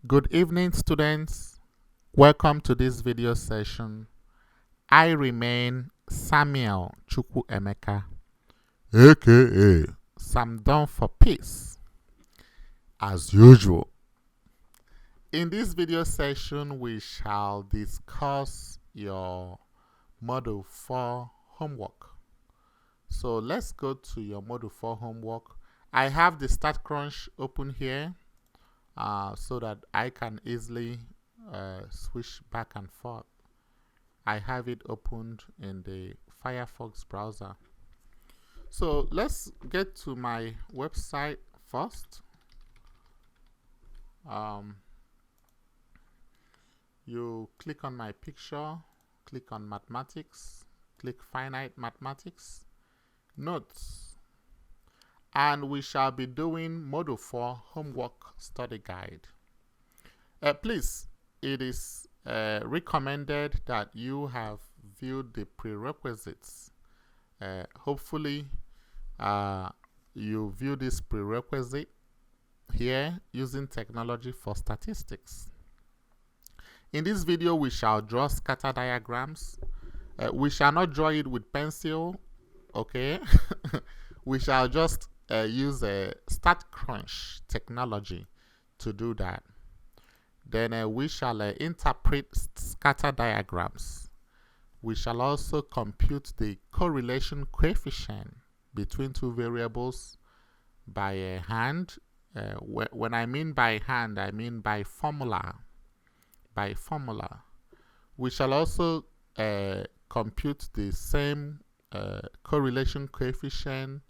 Good evening, students. Welcome to this video session. I remain Samuel Chukwu Emeka, aka Sam Don for Peace, as usual. In this video session, we shall discuss your Module 4 homework. So let's go to your Module 4 homework. I have the Statcrunch open here so that I can easily switch back and forth. I have it opened in the Firefox browser. So let's get to my website first. You click on my picture, click on mathematics, click finite mathematics, notes, and we shall be doing Module 4 homework study guide. Please, it is recommended that you have viewed the prerequisites. Hopefully, you view this prerequisite here using technology for statistics. In this video, we shall draw scatter diagrams. We shall not draw it with pencil, okay? We shall just use a Statcrunch technology to do that. Then we shall interpret scatter diagrams. We shall also compute the correlation coefficient between two variables by hand. When I mean by hand, I mean by formula. We shall also compute the same correlation coefficient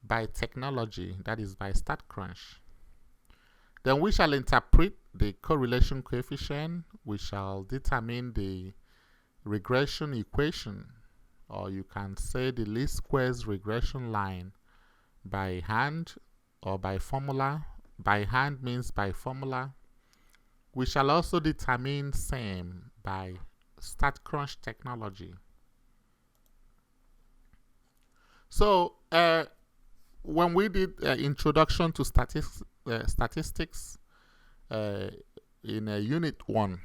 by technology, that is by Statcrunch. Then we shall interpret the correlation coefficient. We shall determine the regression equation, or you can say the least squares regression line, by hand or by formula. By hand means by formula. We shall also determine same by Statcrunch technology. So when we did introduction to statistics in Unit 1,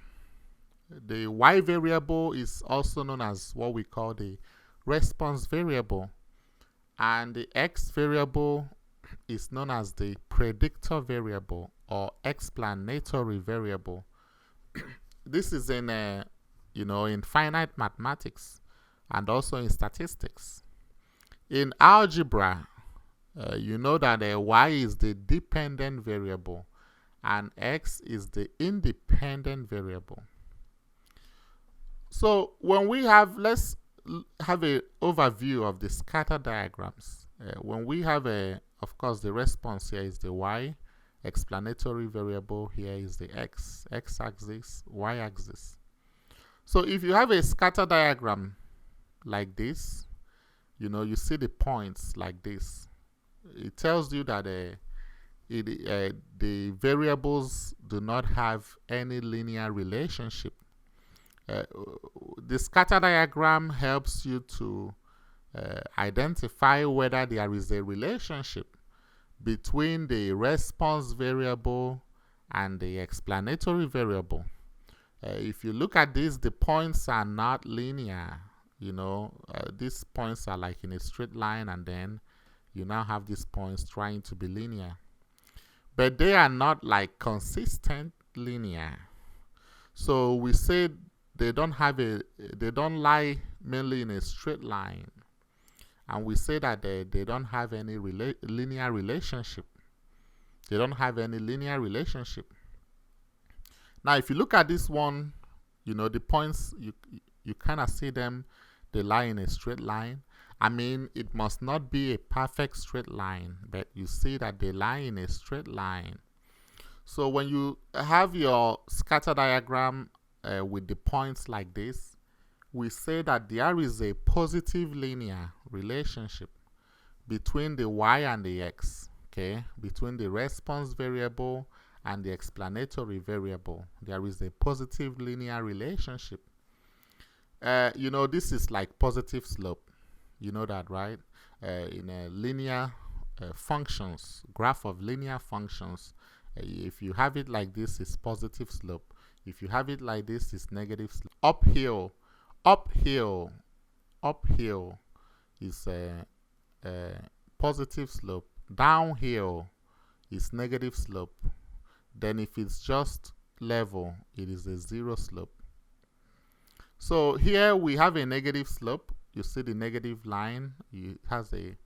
the y variable is also known as what we call the response variable, and the x variable is known as the predictor variable or explanatory variable. This is in in finite mathematics and also in statistics. In algebra, you know that y is the dependent variable and x is the independent variable. So when we have, let's have an overview of the scatter diagrams. When we have of course, the response here is the y, explanatory variable here is the x-axis, y-axis. So if you have a scatter diagram like this, you see the points like this. It tells you that the variables do not have any linear relationship. The scatter diagram helps you to identify whether there is a relationship between the response variable and the explanatory variable. If you look at this, the points are not linear. These points are like in a straight line, and then you now have these points trying to be linear, but they are not like consistent linear. So we say they don't lie mainly in a straight line, and we say that they don't have any linear relationship. They don't have any linear relationship. Now, if you look at this one, the points, you kind of see them, they lie in a straight line. I mean, it must not be a perfect straight line, but you see that they lie in a straight line. So when you have your scatter diagram with the points like this, we say that there is a positive linear relationship between the y and the x, okay? Between the response variable and the explanatory variable. There is a positive linear relationship. This is like positive slope. You know that, right? In a linear functions, graph of linear functions, If you have it like this, it's positive slope. If you have it like this, it's negative slope. Uphill is a positive slope. Downhill is negative slope. Then if it's just level, it is a zero slope. So here we have a negative slope. You see the negative line. It has a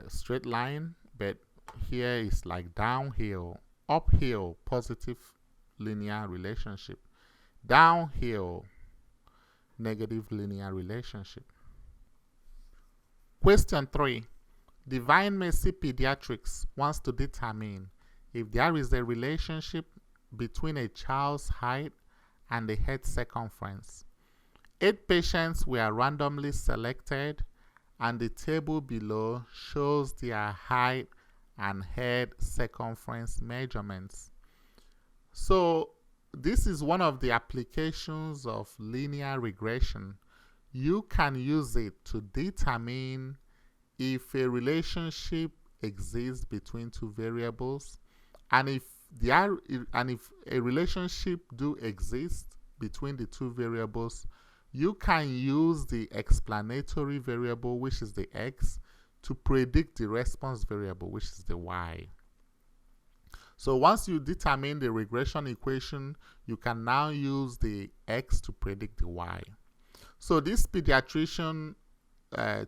straight line, but here is like downhill. Uphill, positive linear relationship. Downhill, negative linear relationship. Question 3. Divine Mercy Pediatrics wants to determine if there is a relationship between a child's height and the head circumference. 8 patients were randomly selected, and the table below shows their height and head circumference measurements. So this is one of the applications of linear regression. You can use it to determine if a relationship exists between two variables, and if a relationship do exist between the two variables, you can use the explanatory variable, which is the x, to predict the response variable, which is the y. So once you determine the regression equation, you can now use the x to predict the y. So this pediatrician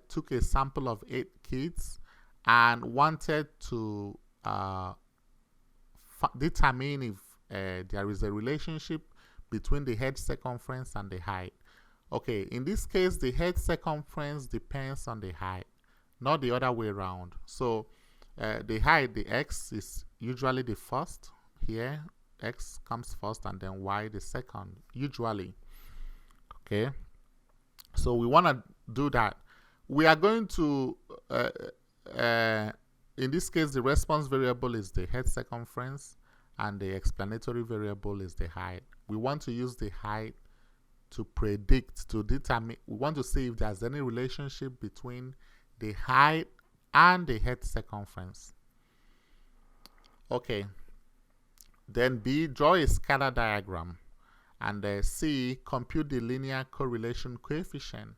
took a sample of 8 kids and wanted to determine if there is a relationship between the head circumference and the height. Okay, in this case, the head circumference depends on the height, not the other way around. So the height, the x, is usually the first. Here, x comes first and then y the second, usually. Okay, so we want to do that. We are going to, in this case, the response variable is the head circumference and the explanatory variable is the height. We want to use the height to predict, to determine, we want to see if there's any relationship between the height and the head circumference. Okay. Then B, draw a scatter diagram. And C, compute the linear correlation coefficient.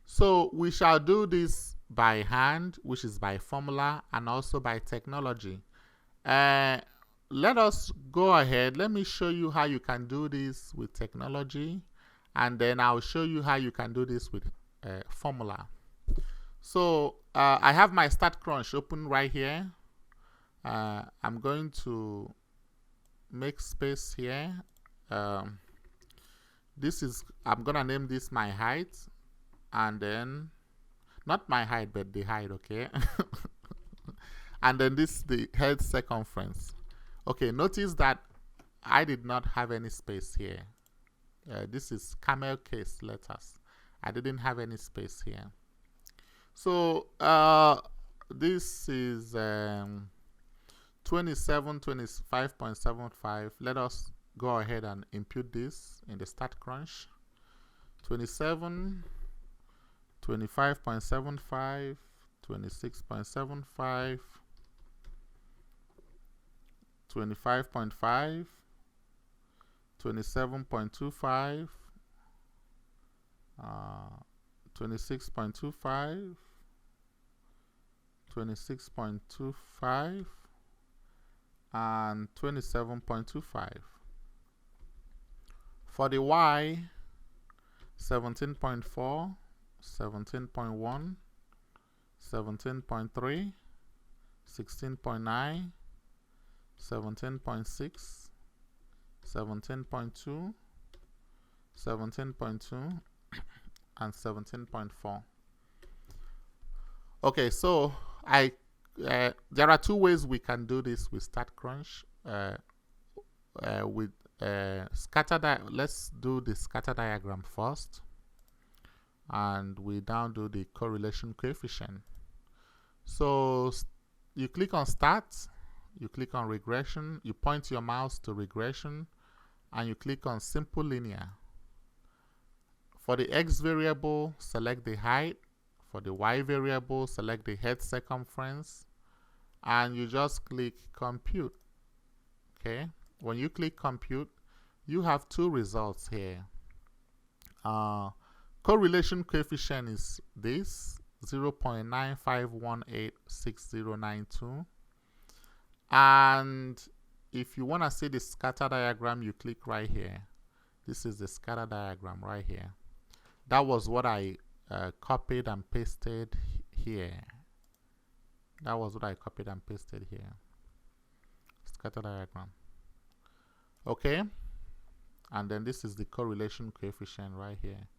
So we shall do this by hand, which is by formula, and also by technology. Let us go ahead. Let me show you how you can do this with technology, and then I'll show you how you can do this with formula. So I have my Statcrunch open right here. I'm going to make space here. I'm gonna name this my height, and then not my height but the height, okay? And then this is the head circumference. Okay, notice that I did not have any space here. This is camel case letters. I didn't have any space here. So this is 2725.75. Let us go ahead and input this in the Statcrunch. 27, 25.75, 26.75, 25.5, 27.25, 26.25, 26.25, and 27.25. For the Y, 17.4, 17.1, 17.3, 16.9, 17.6, 17.2, 17.2, and 17.4. Okay, so there are 2 ways we can do this with Statcrunch. With let's do the scatter diagram first, and we now do the correlation coefficient. So you click on Start, you click on Regression, you point your mouse to Regression, and you click on Simple Linear. For the X variable, select the height. For the Y variable, select the head circumference, and you just click Compute. Okay, when you click compute, you have two results here. Correlation coefficient is this 0.95186092, and if you want to see the scatter diagram, you click right here. This is the scatter diagram right here. That was what I copied and pasted here. That was what I copied and pasted here. Scatter diagram. Okay, and then this is the correlation coefficient right here.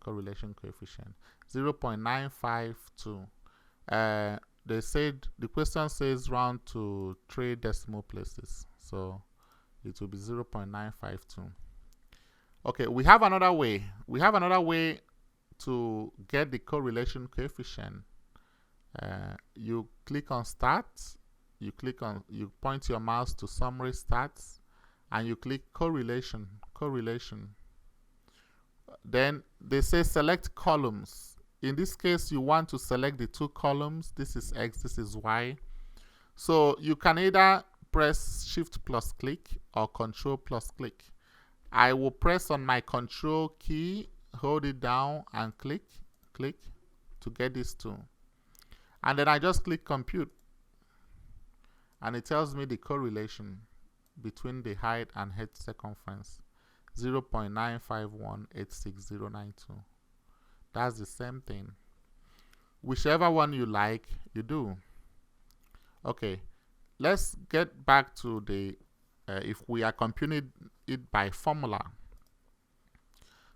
Correlation coefficient 0.952. They said the question says round to 3 decimal places, so it will be 0.952. Okay, we have another way. We have another way to get the correlation coefficient. You click on Start. You point your mouse to Summary Stats, and you click Correlation. Then they say select columns. In this case, you want to select the two columns. This is X, this is Y. So you can either press Shift plus click or Control plus click. I will press on my Control key, hold it down, and click to get these two. And then I just click Compute. And it tells me the correlation between the height and head circumference. 0.951866092. That's the same thing. Whichever one you like, you do. Okay, let's get back to the if we are computing it by formula.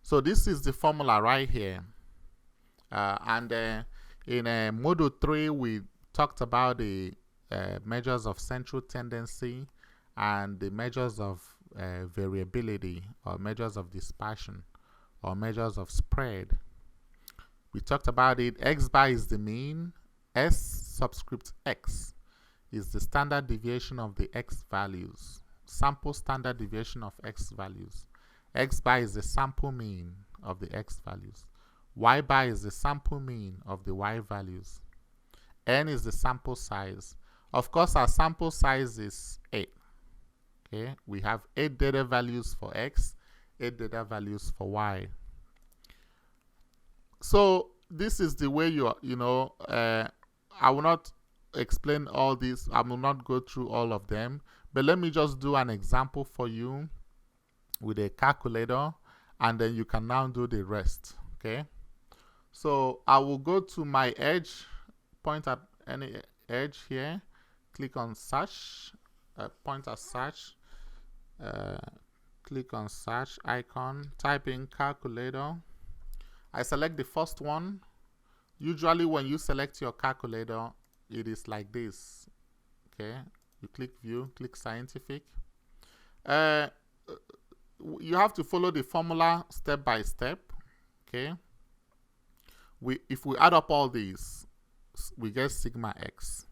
So this is the formula right here. And in Module 3, we talked about the measures of central tendency and the measures of variability, or measures of dispersion, or measures of spread. We talked about it. X bar is the mean. S subscript X is the standard deviation of the X values. Sample standard deviation of X values. X bar is the sample mean of the X values. Y bar is the sample mean of the Y values. N is the sample size. Of course, our sample size is 8. Okay, we have 8 data values for X, 8 data values for Y. So this is the way I will not explain all this. I will not go through all of them, but let me just do an example for you with a calculator, and then you can now do the rest. Okay, so I will go to my edge, point at any edge here, click on search, point at search, click on search icon, type in calculator. I select the first one. Usually when you select your calculator, it is like this. Okay, you click view, click scientific. You have to follow the formula step by step. Okay, if we add up all these, we get sigma x.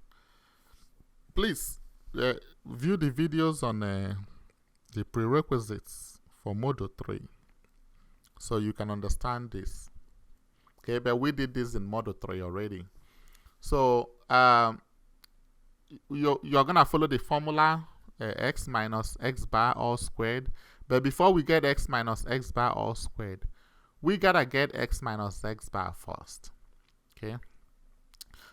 Please view the videos on the prerequisites for Module 3 so you can understand this. Okay, but we did this in Module 3 already. So you're gonna follow the formula x minus x bar all squared. But before we get x minus x bar all squared, we gotta get x minus x bar first. Okay,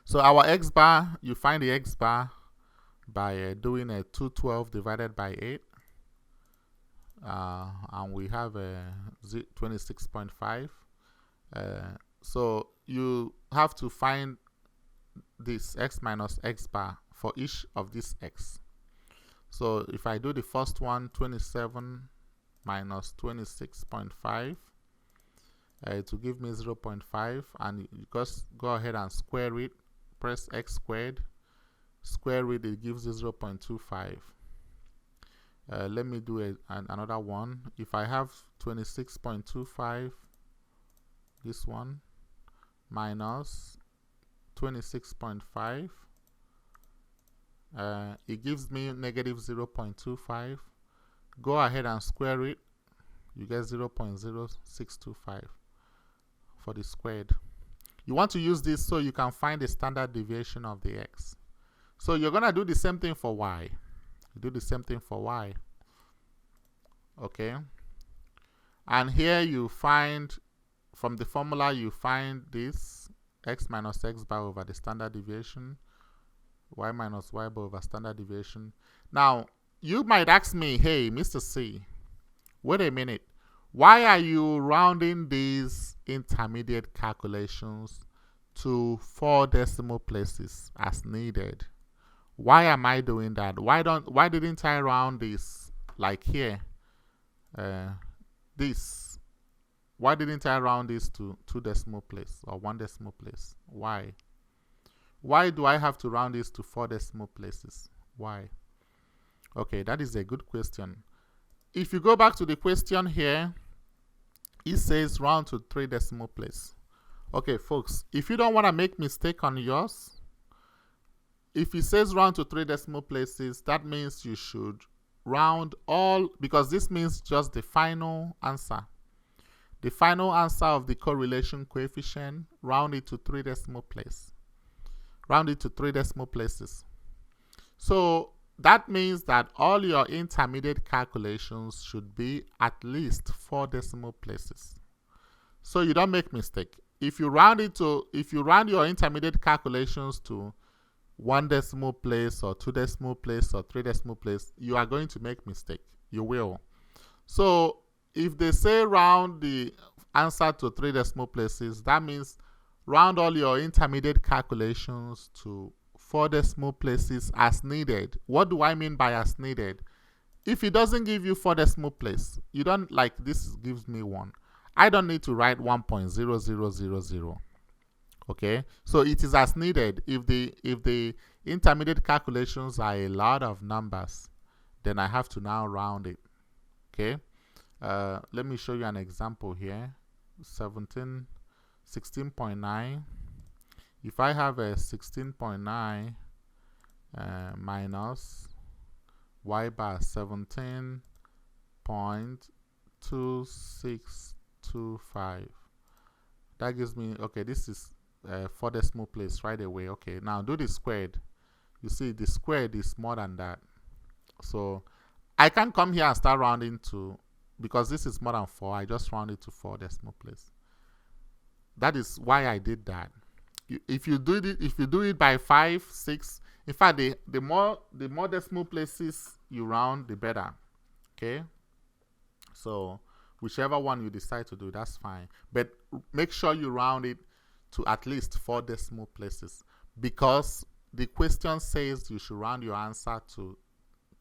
so our x bar, you find the x bar by doing a 212 divided by 8, and we have a 26.5. So you have to find this x minus x bar for each of these x. So if I do the first one, 27 minus 26.5, it will give me 0.5, and you just go ahead and square it, press x squared, square it, it gives you 0.25. Let me do another one. If I have 26.25, this one, minus 26.5, it gives me negative 0.25. Go ahead and square it, you get 0.0625 for the squared. You want to use this so you can find the standard deviation of the x. So you're going to do the same thing for y. You do the same thing for y. Okay. And here you find, from the formula, you find this x minus x bar over the standard deviation, y minus y bar over standard deviation. Now, you might ask me, hey, Mr. C, wait a minute. Why are you rounding these intermediate calculations to 4 decimal places as needed? Why am I doing that? Why didn't I round this like here? This. Why didn't I round this to 2 decimal place or 1 decimal place? Why? Why do I have to round this to 4 decimal places? Why? Okay, that is a good question. If you go back to the question here, it says round to 3 decimal place. Okay, folks, if you don't want to make mistake on yours, if it says round to 3 decimal places, that means you should round all, because this means just the final answer. The final answer of the correlation coefficient, round it to 3 decimal places. Round it to 3 decimal places. So that means that all your intermediate calculations should be at least 4 decimal places. So you don't make mistake. If you round your intermediate calculations to 1 decimal place or 2 decimal place or 3 decimal place, you are going to make mistake. You will. So if they say round the answer to 3 decimal places, that means round all your intermediate calculations to 4 decimal places as needed. What do I mean by as needed? If it doesn't give you 4 decimal place, you don't, like this gives me 1. I don't need to write 1.0000. Okay, so it is as needed. If the intermediate calculations are a lot of numbers, then I have to now round it. Okay, let me show you an example here. 16.9. If I have a 16.9 minus y bar 17.2625, that gives me, okay, this is 4 decimal place right away. Okay, now do the squared. You see the squared is more than that, so I can come here and start rounding to, because this is more than 4, I just round it to 4 decimal place. That is why I did that. If you do it by 5, 6, in fact, the more decimal places you round, the better. Okay, so whichever one you decide to do, that's fine, but make sure you round it to at least 4 decimal places, because the question says you should round your answer to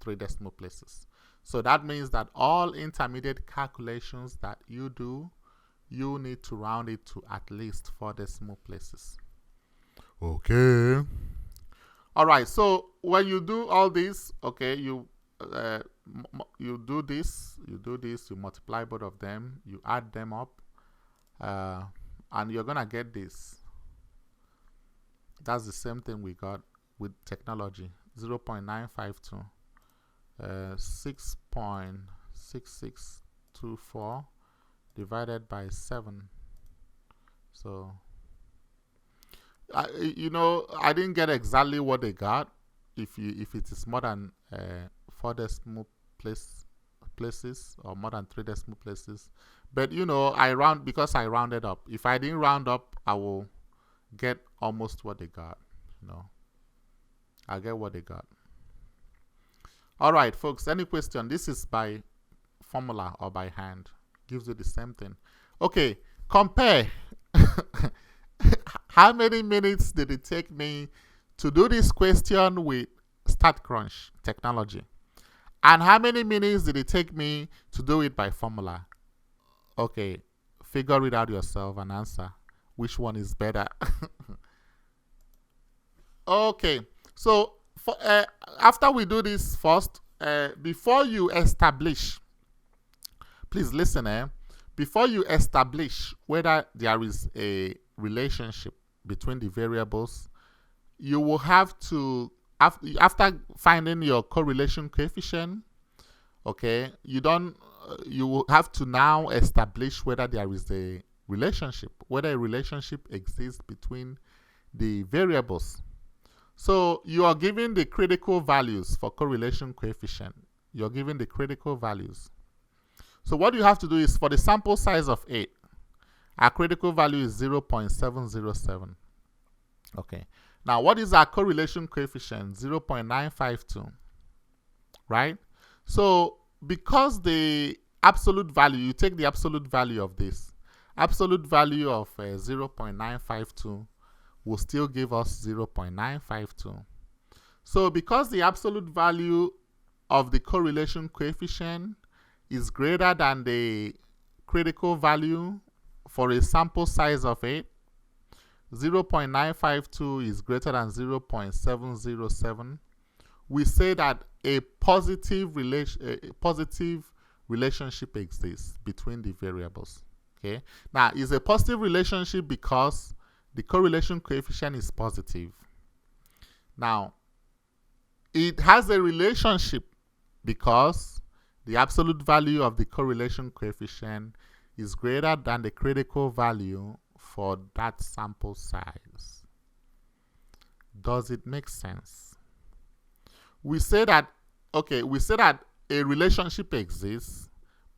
3 decimal places. So that means that all intermediate calculations that you do, you need to round it to at least 4 decimal places. Okay. All right. So when you do all this, okay, you do this, you multiply both of them, you add them up, and you're gonna get this. That's the same thing we got with technology. 0.952, 6.6624 divided by 7. So I didn't get exactly what they got. If it is more than 4 decimal places or more than 3 decimal places, but I round because I rounded up. If I didn't round up, I will get almost what they got. I'll get what they got. All right, folks. Any question? This is by formula or by hand. Gives you the same thing. Okay, compare. How many minutes did it take me to do this question with Statcrunch technology? And how many minutes did it take me to do it by formula? Okay, figure it out yourself and answer which one is better. Okay, so after we do this first, before you establish, please listen, before you establish whether there is a relationship between the variables, you will have to, after finding your correlation coefficient, okay, you will have to now establish whether there is a relationship, whether a relationship exists between the variables. So you are given the critical values for correlation coefficient. You're given the critical values. So what you have to do is, for the sample size of 8, our critical value is 0.707. Okay. Now, what is our correlation coefficient? 0.952. Right? So because the absolute value, you take the absolute value of this. Absolute value of 0.952 will still give us 0.952. So because the absolute value of the correlation coefficient is greater than the critical value for a sample size of 8, 0.952 is greater than 0.707, we say that a positive relationship exists between the variables. Okay. Now, it's a positive relationship because the correlation coefficient is positive. Now, it has a relationship because the absolute value of the correlation coefficient is greater than the critical value for that sample size. Does it make sense? We say that, okay, we say that a relationship exists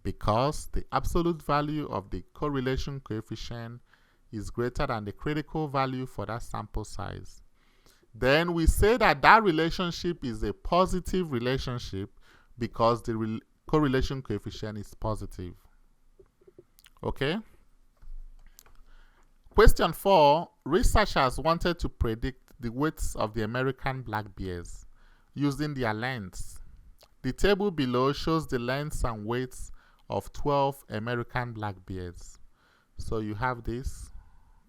because the absolute value of the correlation coefficient is greater than the critical value for that sample size. Then we say that that relationship is a positive relationship because the correlation coefficient is positive. Okay? Question 4. Researchers wanted to predict the weights of the American black bears using their lengths. The table below shows the lengths and weights of 12 American black bears. So you have this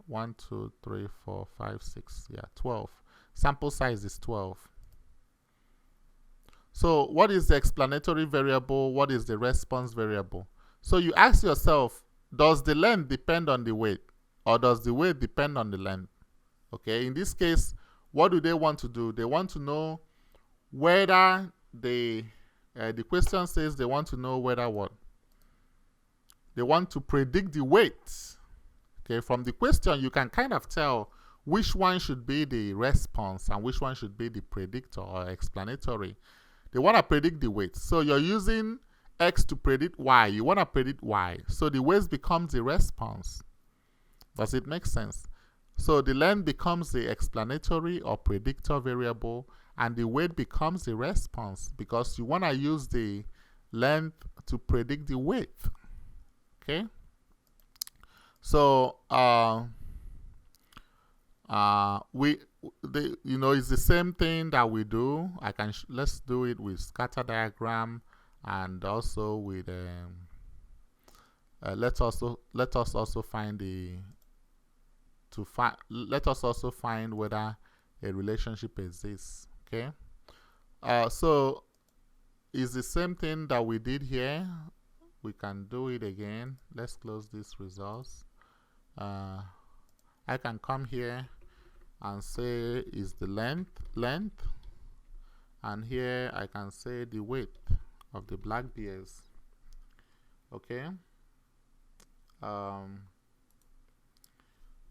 1, 2, 3, 4, 5, 6, 12. Sample size is 12. So what is the explanatory variable? What is the response variable? So you ask yourself, does the length depend on the weight, or does the weight depend on the length? Okay, in this case, what do they want to do? They want to know whether the question says they want to know whether what? They want to predict the weight. Okay, from the question, you can kind of tell which one should be the response and which one should be the predictor or explanatory. They want to predict the weight. So you're using X to predict Y. You want to predict Y. So the weight becomes the response. Does it make sense? So the length becomes the explanatory or predictor variable, and the weight becomes the response because you want to use the length to predict the weight. Okay? So it's the same thing that we do. Let's do it with scatter diagram, and also with let us also find whether a relationship exists. Okay. So it's the same thing that we did here. We can do it again. Let's close these results. I can come here and say is the length, and here I can say the weight of the black bears. Okay.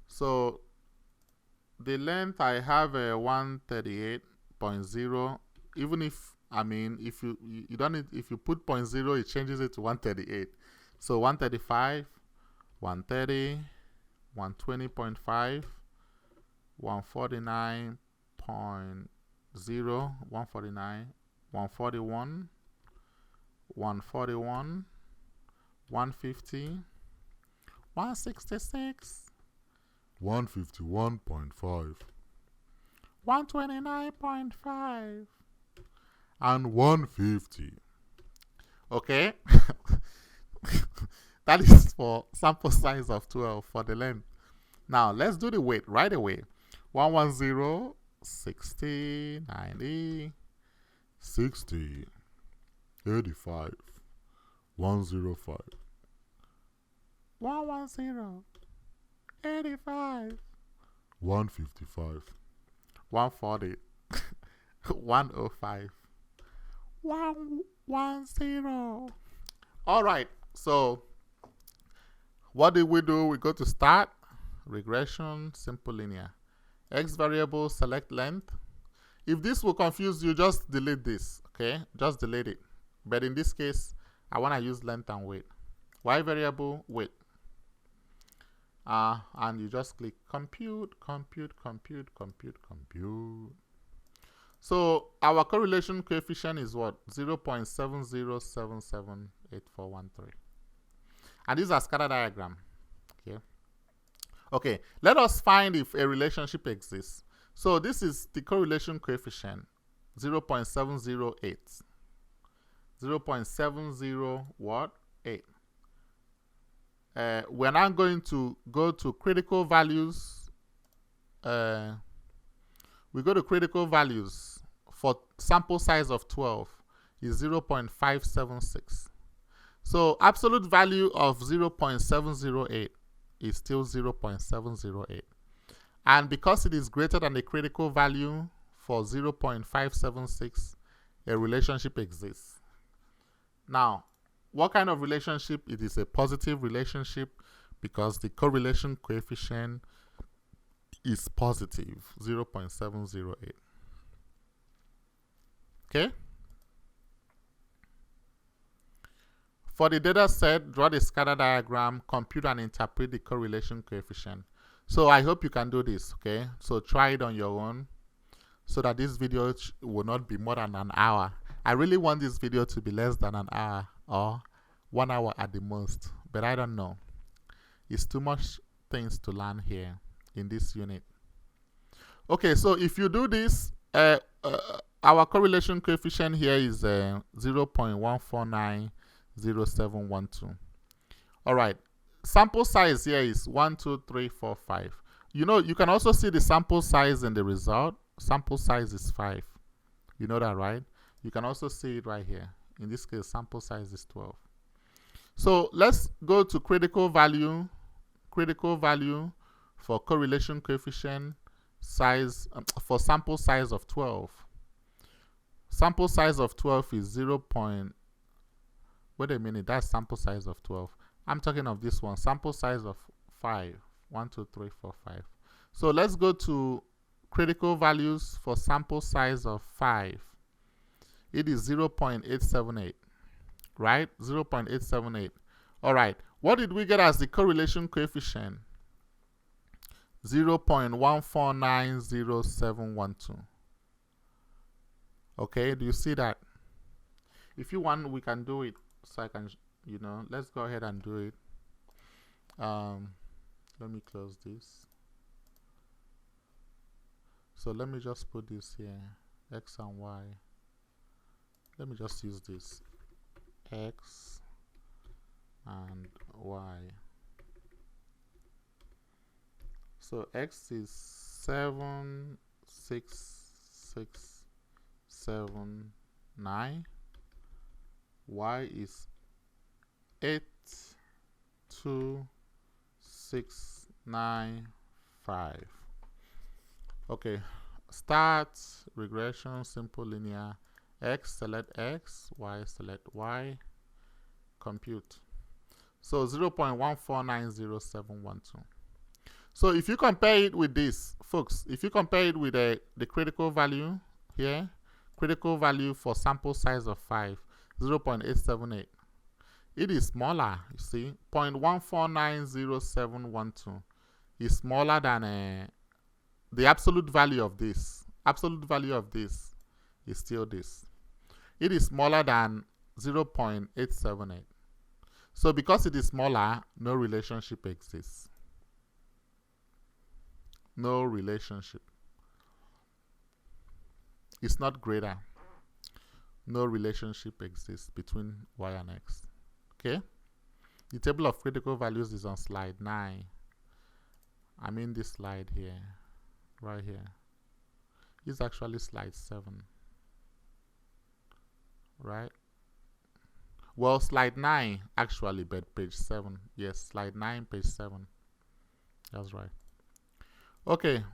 So the length, I have a 138.0. Even if if you don't need, if you put 0.0, it changes it to 138. So 135, 130, 120.5, 149.0, 149, 141, 141, 150, 166, 151.5, 129.5, and 150. Okay. That is for sample size of 12 for the length. Now let's do the weight right away. 110, 60, 90, 60, 85, 105, 110, 85, 155, 140, 105, 110. All right, so what did we do? We go to start, regression, simple linear. X variable, select length. If this will confuse you, just delete this, okay? Just delete it. But in this case, I want to use length and weight. Y variable, weight. And you just click compute, compute, compute, compute, compute. So our correlation coefficient is what? 0.70778413. And this is a scatter diagram. Okay. Okay, let us find if a relationship exists. So this is the correlation coefficient, 0.708. 0.70 what? 8. We're now going to go to critical values. We go to critical values for sample size of 12 is 0.576. So absolute value of 0.708 is still 0.708. And because it is greater than the critical value for 0.576, a relationship exists. Now, what kind of relationship? It is a positive relationship because the correlation coefficient is positive, 0.708. Okay? For the data set, draw the scatter diagram, compute and interpret the correlation coefficient. So I hope you can do this, okay? So try it on your own so that this video will not be more than an hour. I really want this video to be less than an hour or 1 hour at the most, but I don't know. It's too much things to learn here in this unit. Okay, so if you do this, our correlation coefficient here is 0.1490712. All right, sample size here is 1, 2, 3, 4, 5. You know, you can also see the sample size in the result. Sample size is 5. You know that, right? You can also see it right here. In this case, sample size is 12. So let's go to critical value. Critical value for correlation coefficient size for sample size of 12. Sample size of 12 is 0. Wait a minute, that's sample size of 12. I'm talking of this one, sample size of 5. 1, 2, 3, 4, 5. So let's go to critical values for sample size of 5. It is 0.878, right? 0.878. All right. What did we get as the correlation coefficient? 0.14907112. Okay, do you see that? If you want, we can do it. So I can, you know, let's go ahead and do it. Let me close this. So let me just put this here, x and y. Let me just use this, x and y. So x is 76679. Y is 82695. Okay, start regression, simple linear. X, select x, y, select y, compute. So 0.1490712. So if you compare it with this, folks, if you compare it with the critical value here, critical value for sample size of 5, 0.878, it is smaller, you see. 0.1490712 is smaller than the absolute value of this. Absolute value of this is still this. It is smaller than 0.878. So because it is smaller, no relationship exists. No relationship. It's not greater. No relationship exists between y and x. Okay? The table of critical values is on slide 9. I mean this slide here. Right here. It's actually slide 7. Right? Well, slide 9 actually, but page 7. Yes, slide 9, page 7. That's right. Okay,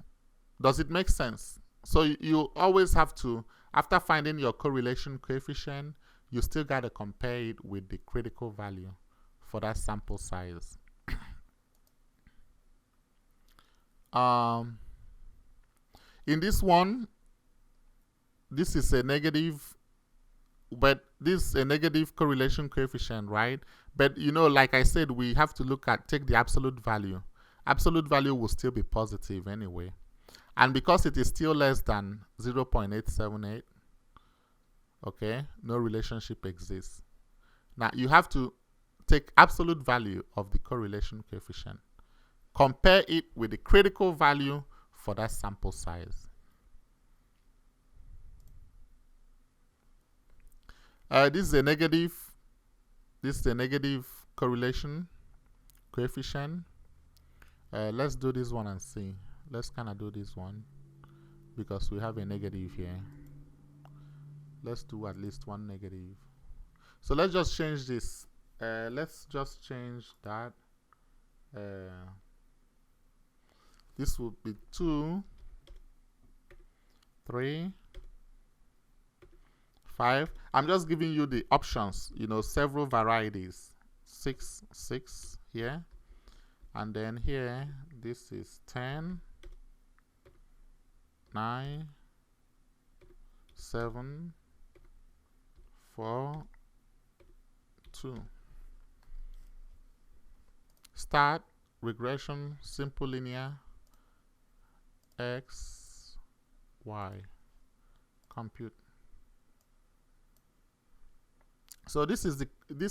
does it make sense? So you always have to, after finding your correlation coefficient, you still got to compare it with the critical value for that sample size. In this one, this is a negative, but this is a negative correlation coefficient, right? But you know, like I said, we have to take the absolute value. Absolute value will still be positive anyway. And because it is still less than 0.878, okay, no relationship exists. Now you have to take absolute value of the correlation coefficient. Compare it with the critical value for that sample size. This is a negative correlation coefficient. Let's do this one and see. Let's kind of do this one because we have a negative here. Let's do at least one negative. So let's just change this. Let's just change that. This would be 2, 3, 5. I'm just giving you the options, you know, several varieties. 6 here. And then here, this is 10, 9, 7, 4, 2. Start, regression, simple linear, x, y, compute. So this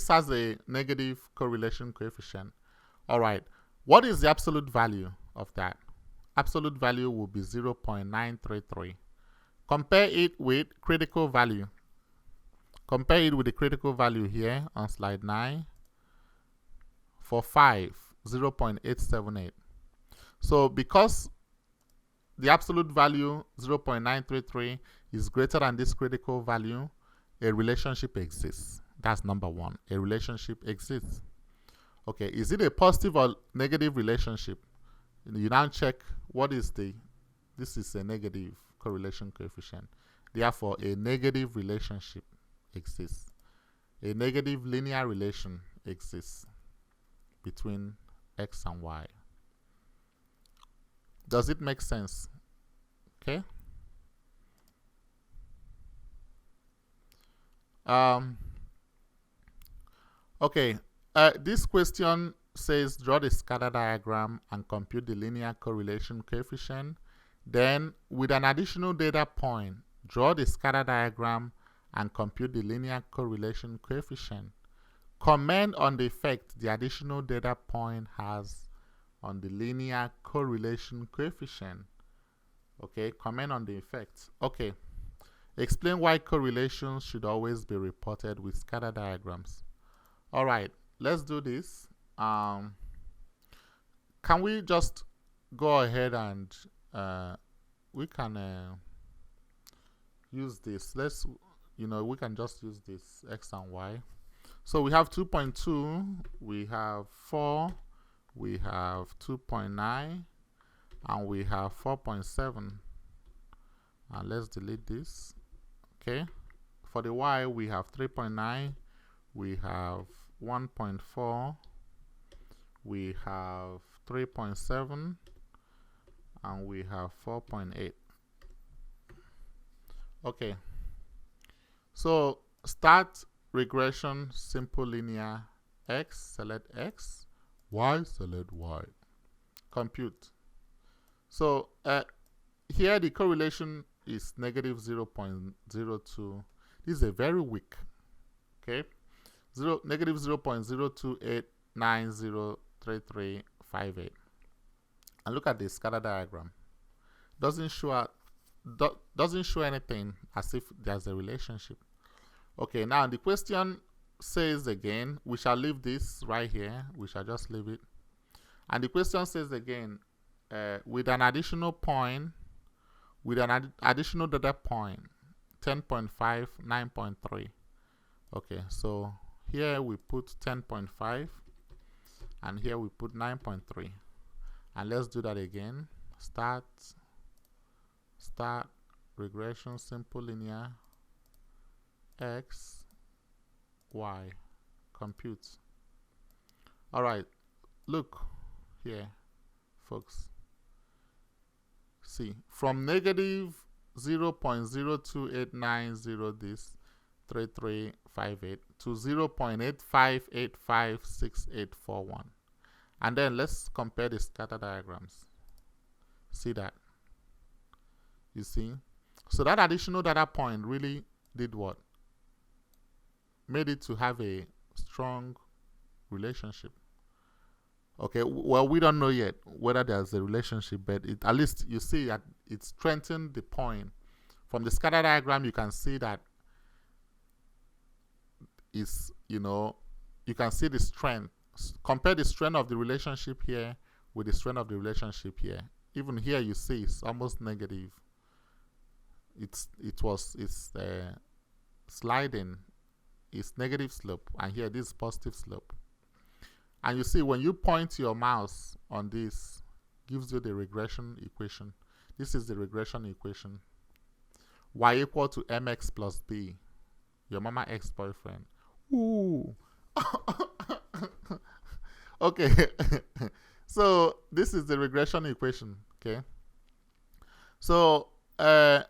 has a negative correlation coefficient. All right. What is the absolute value of that? Absolute value will be 0.933. Compare it with critical value. Compare it with the critical value here on slide 9. For 5, 0.878. So because the absolute value 0.933 is greater than this critical value, a relationship exists. That's number one. A relationship exists. Okay, is it a positive or negative relationship? You now check what is this is a negative correlation coefficient. Therefore, a negative relationship exists. A negative linear relation exists between x and y. Does it make sense? Okay. Okay. This question says draw the scatter diagram and compute the linear correlation coefficient. Then, with an additional data point, draw the scatter diagram and compute the linear correlation coefficient. Comment on the effect the additional data point has on the linear correlation coefficient. Okay, comment on the effect. Okay, explain why correlations should always be reported with scatter diagrams. All right, let's do this. Can we just go ahead and we can use this. We can just use this x and y. So we have 2.2, we have 4, we have 2.9, and we have 4.7. And let's delete this. Okay. For the y, we have 3.9, we have 1.4, we have 3.7, and we have 4.8. Okay. So start regression, simple linear, x, select x, y, select y. Compute. So here the correlation is negative 0.02. This is a very weak. Okay. Negative 0.028903358. And look at the scatter diagram. Doesn't show anything as if there's a relationship. Okay, now the question says again, we shall leave this right here. We shall just leave it. And the question says again, with an additional point, with an additional data point, 10.5, 9.3. Okay, so here we put 10.5, and here we put 9.3. And let's do that again. Start regression, simple linear, x, y, compute. All right, look here, folks. See, from negative 0.02890 this 3358 to 0.85856841. And then let's compare the scatter diagrams. See that? You see? So that additional data point really did what? Made it to have a strong relationship. Okay, well, we don't know yet whether there's a relationship, but at least you see that it strengthened the point. From the scatter diagram, you can see that is, you can see the strength. Compare the strength of the relationship here with the strength of the relationship here. Even here, you see it's almost negative. It's sliding. It's negative slope, and here this is positive slope. And you see when you point your mouse on this, gives you the regression equation. This is the regression equation. Y equal to mx plus b. Your mama ex-boyfriend. Ooh. Okay. So this is the regression equation. Okay. So the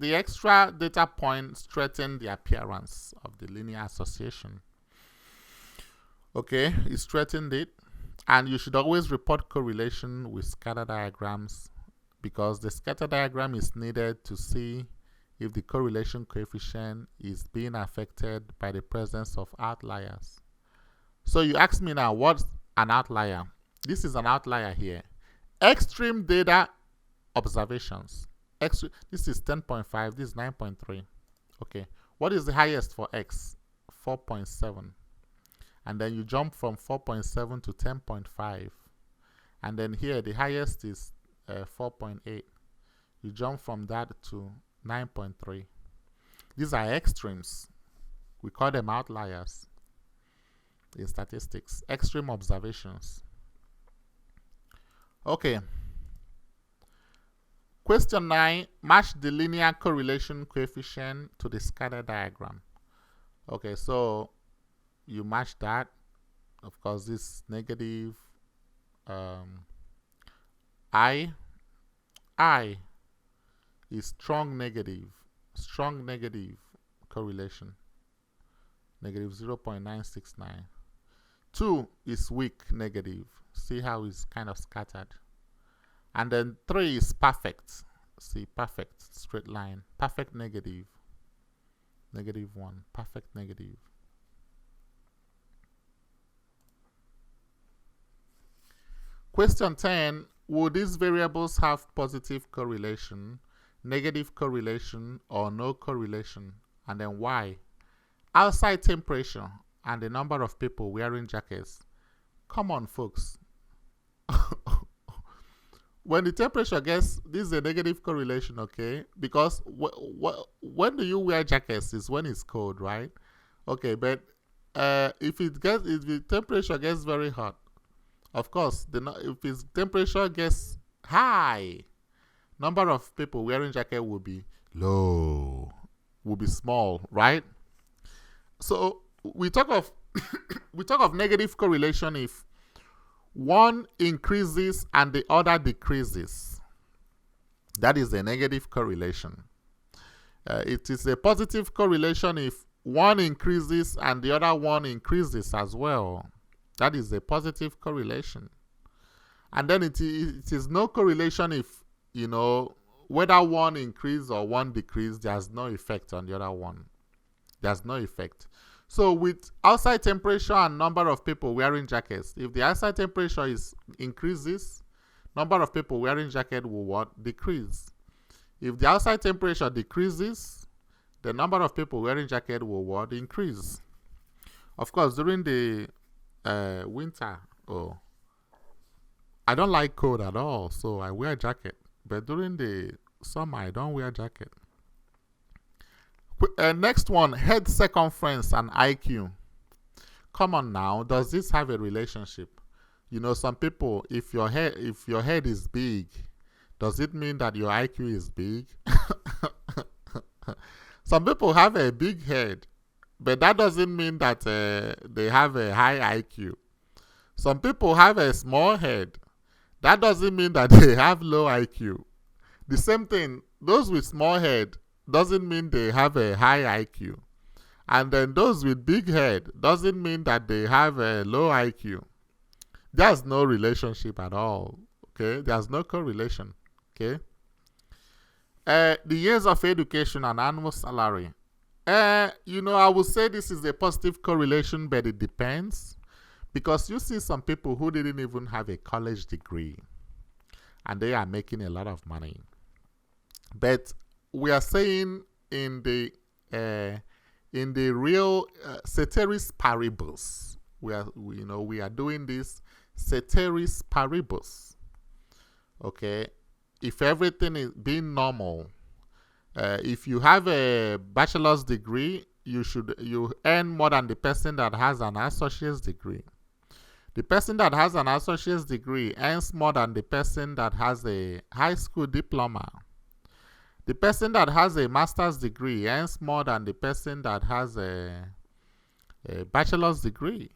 extra data point strengthened the appearance of the linear association. Okay, it strengthened it. And you should always report correlation with scatter diagrams, because the scatter diagram is needed to see if the correlation coefficient is being affected by the presence of outliers. So you ask me now, what's an outlier? This is an outlier here. Extreme data observations. This is 10.5, this is 9.3. Okay, what is the highest for X? 4.7. And then you jump from 4.7 to 10.5. And then here, the highest is 4.8. You jump from that to 9.3. These are extremes. We call them outliers in statistics. Extreme observations. Okay. Question 9. Match the linear correlation coefficient to the scatter diagram. Okay, so you match that. Of course, this negative I is strong negative correlation, negative 0.969. 2 is weak negative. See how it's kind of scattered. And then 3 is perfect. See, perfect straight line. Perfect negative. Negative 1. Perfect negative. Question 10. Would these variables have positive correlation, negative correlation, or no correlation? And then why? Outside temperature and the number of people wearing jackets. Come on, folks. When the temperature gets, this is a negative correlation, okay? Because when do you wear jackets is when it's cold, right? Okay, but if the temperature gets very hot, of course, if its temperature gets high, number of people wearing jacket will be low, will be small, right? So we talk of negative correlation if one increases and the other decreases. That is a negative correlation. It is a positive correlation if one increases and the other one increases as well. That is a positive correlation. And then it is no correlation if, whether one increase or one decrease, there's no effect on the other one. There's no effect. So with outside temperature and number of people wearing jackets, if the outside temperature increases, number of people wearing jacket will what? Decrease. If the outside temperature decreases, the number of people wearing jacket will what? Increase. Of course, during the winter, I don't like cold at all, so I wear a jacket. But during the summer, I don't wear a jacket. Next one, head circumference and IQ. Come on now, does this have a relationship? Some people, if your head is big, does it mean that your IQ is big? Some people have a big head, but that doesn't mean that they have a high IQ. Some people have a small head. that doesn't mean that they have low IQ. The same thing, those with small head doesn't mean they have a high IQ. And then those with big head doesn't mean that they have a low IQ. There's no relationship at all. Okay, there's no correlation. Okay. The years of education and annual salary. I would say this is a positive correlation, but it depends. Because you see some people who didn't even have a college degree and they are making a lot of money. But we are saying in the real ceteris paribus, we are doing this ceteris paribus. Okay, if everything is being normal, if you have a bachelor's degree, you earn more than the person that has an associate's degree. The person that has an associate's degree earns more than the person that has a high school diploma. The person that has a master's degree earns more than the person that has a bachelor's degree.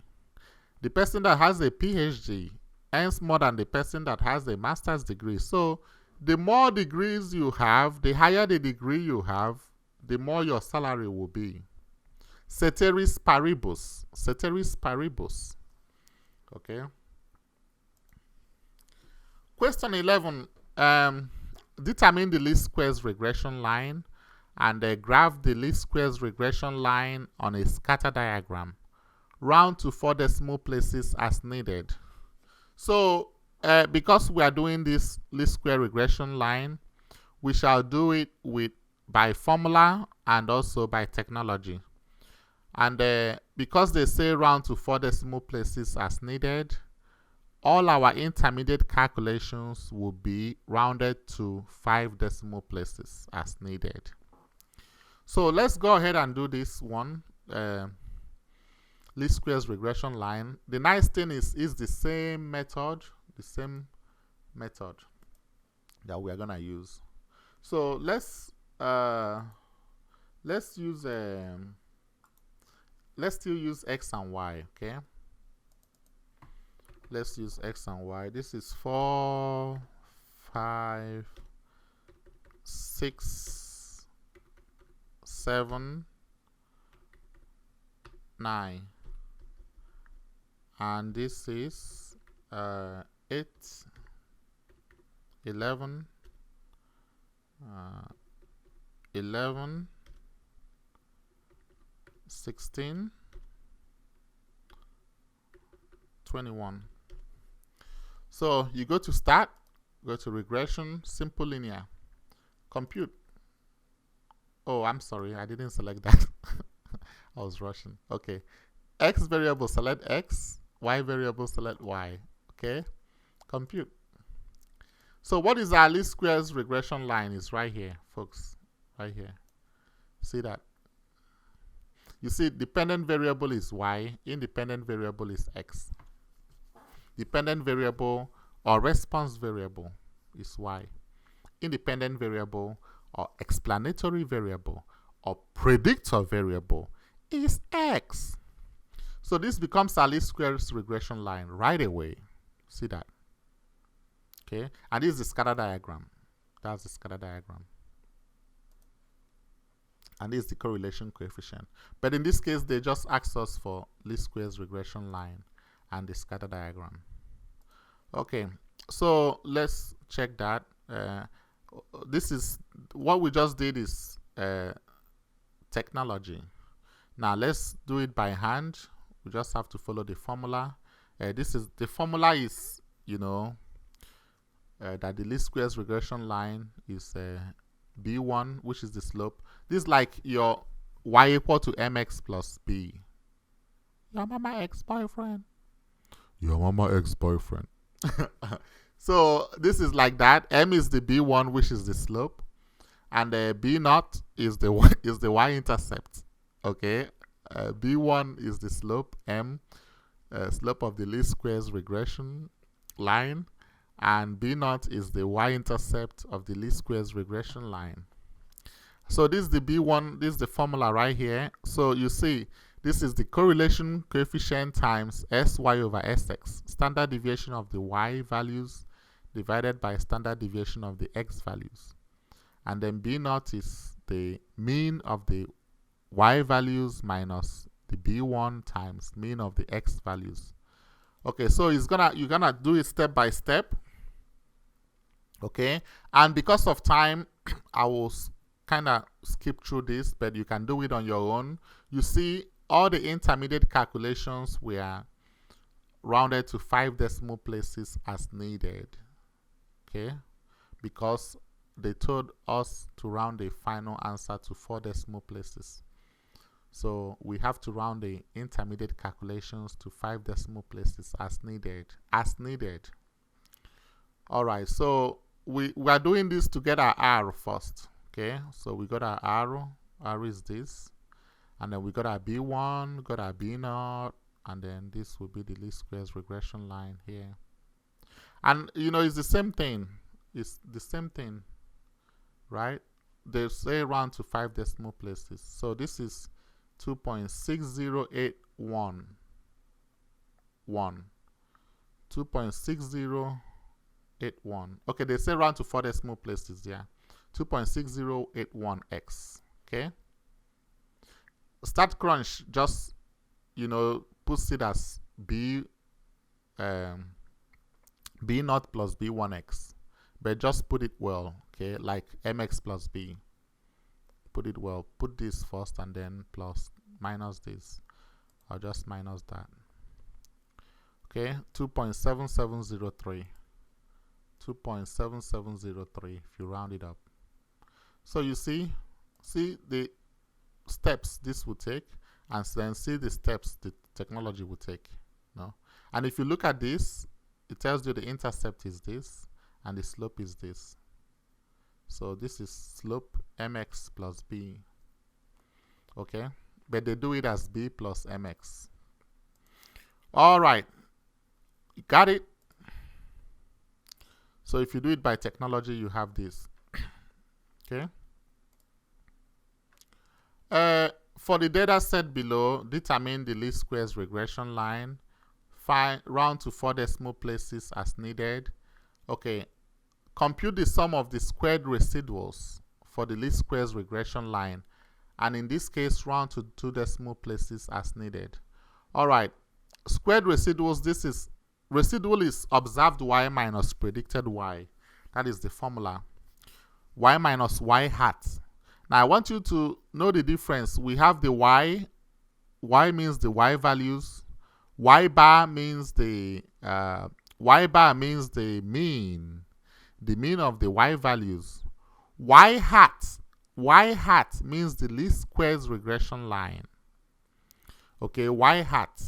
The person that has a PhD earns more than the person that has a master's degree. So the more degrees you have, the higher the degree you have, the more your salary will be. Ceteris paribus. Ceteris paribus. Okay. Question 11. Determine the least squares regression line and graph the least squares regression line on a scatter diagram. Round to 4 decimal places as needed. So, because we are doing this least square regression line, we shall do it by formula and also by technology. And because they say round to 4 decimal places as needed, all our intermediate calculations will be rounded to 5 decimal places as needed. So let's go ahead and do this one, least squares regression line. The nice thing is the same method, that we are gonna use. So let's still use x and y. Okay. Let's use x and y. This is 4, 5, 6, 7, 9. And this is 8, 11, 11, 16, 21. So you go to start, go to regression, simple linear, compute. Oh, I'm sorry, I didn't select that. I was rushing. Okay, x variable select x, y variable select y. Okay, compute. So what is our least squares regression line? Is right here, folks, right here. See that? You see, dependent variable is y, independent variable is x. Dependent variable or response variable is y. Independent variable or explanatory variable or predictor variable is x. So this becomes our least squares regression line right away. See that? Okay, and this is the scatter diagram. That's the scatter diagram. And this is the correlation coefficient. But in this case, they just asked us for least squares regression line and the scatter diagram. Okay, so let's check that. This is what we just did is technology. Now let's do it by hand. We just have to follow the formula. The formula is, that the least squares regression line is b1, which is the slope. This is like your y equal to mx plus b. Your mama ex-boyfriend. Your mama ex-boyfriend. So this is like that. M is the b1, which is the slope, and b naught is the y-intercept. Okay, b1 is the slope, m slope of the least squares regression line, and b naught is the y-intercept of the least squares regression line. So this is the b1. This is the formula right here. So you see, this is the correlation coefficient times sy over sx, standard deviation of the y values divided by standard deviation of the x values. And then B0 is the mean of the y values minus the B1 times mean of the x values. Okay, so you're gonna do it step by step. Okay, and because of time, I will kind of skip through this, but you can do it on your own. You see, all the intermediate calculations were rounded to 5 decimal places as needed. Okay, because they told us to round the final answer to 4 decimal places. So we have to round the intermediate calculations to 5 decimal places as needed. All right, so we are doing this to get our R first. Okay, so we got our R is this, and then we got our B1, got our B0, and then this will be the least squares regression line here. And you know, it's the same thing. It's the same thing, right? They say round to 5 decimal places. So this is 2.6081. 2.6081. Okay, they say round to 4 decimal places, yeah. 2.6081x. Okay. Statcrunch just, you know, puts it as B0 plus B1x, but just put it well, okay, like mx plus b. Put it well. Put this first and then plus minus this. I'll just minus that. Okay, 2.7703. 2.7703 if you round it up. So you see the steps this will take, and then see the steps the technology will take. No? And if you look at this, it tells you the intercept is this and the slope is this. So this is slope mx plus b. Okay, but they do it as b plus mx. All right, you got it. So if you do it by technology, you have this. Okay. For the data set below, determine the least squares regression line. Round to 4 decimal places as needed. Okay. Compute the sum of the squared residuals for the least squares regression line, and in this case, round to 2 decimal places as needed. All right. Squared residuals. This is residual is observed y minus predicted y. That is the formula. Y minus y hat. Now I want you to know the difference. We have the y. Y means the y values. Y bar means the mean. The mean of the y values. Y hat means the least squares regression line. Okay, y hat,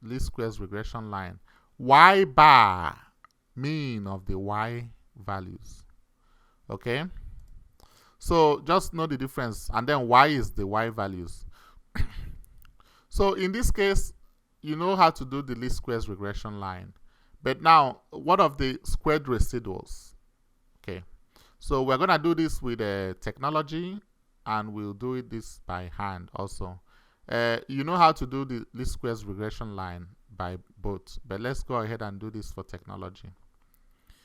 least squares regression line. Y bar, mean of the y values. Okay, so just know the difference, and then y is the y values. So in this case, you know how to do the least squares regression line. But now, what of the squared residuals? Okay, so we're gonna do this with technology, and we'll do this by hand also. You know how to do the least squares regression line by both, but let's go ahead and do this for technology.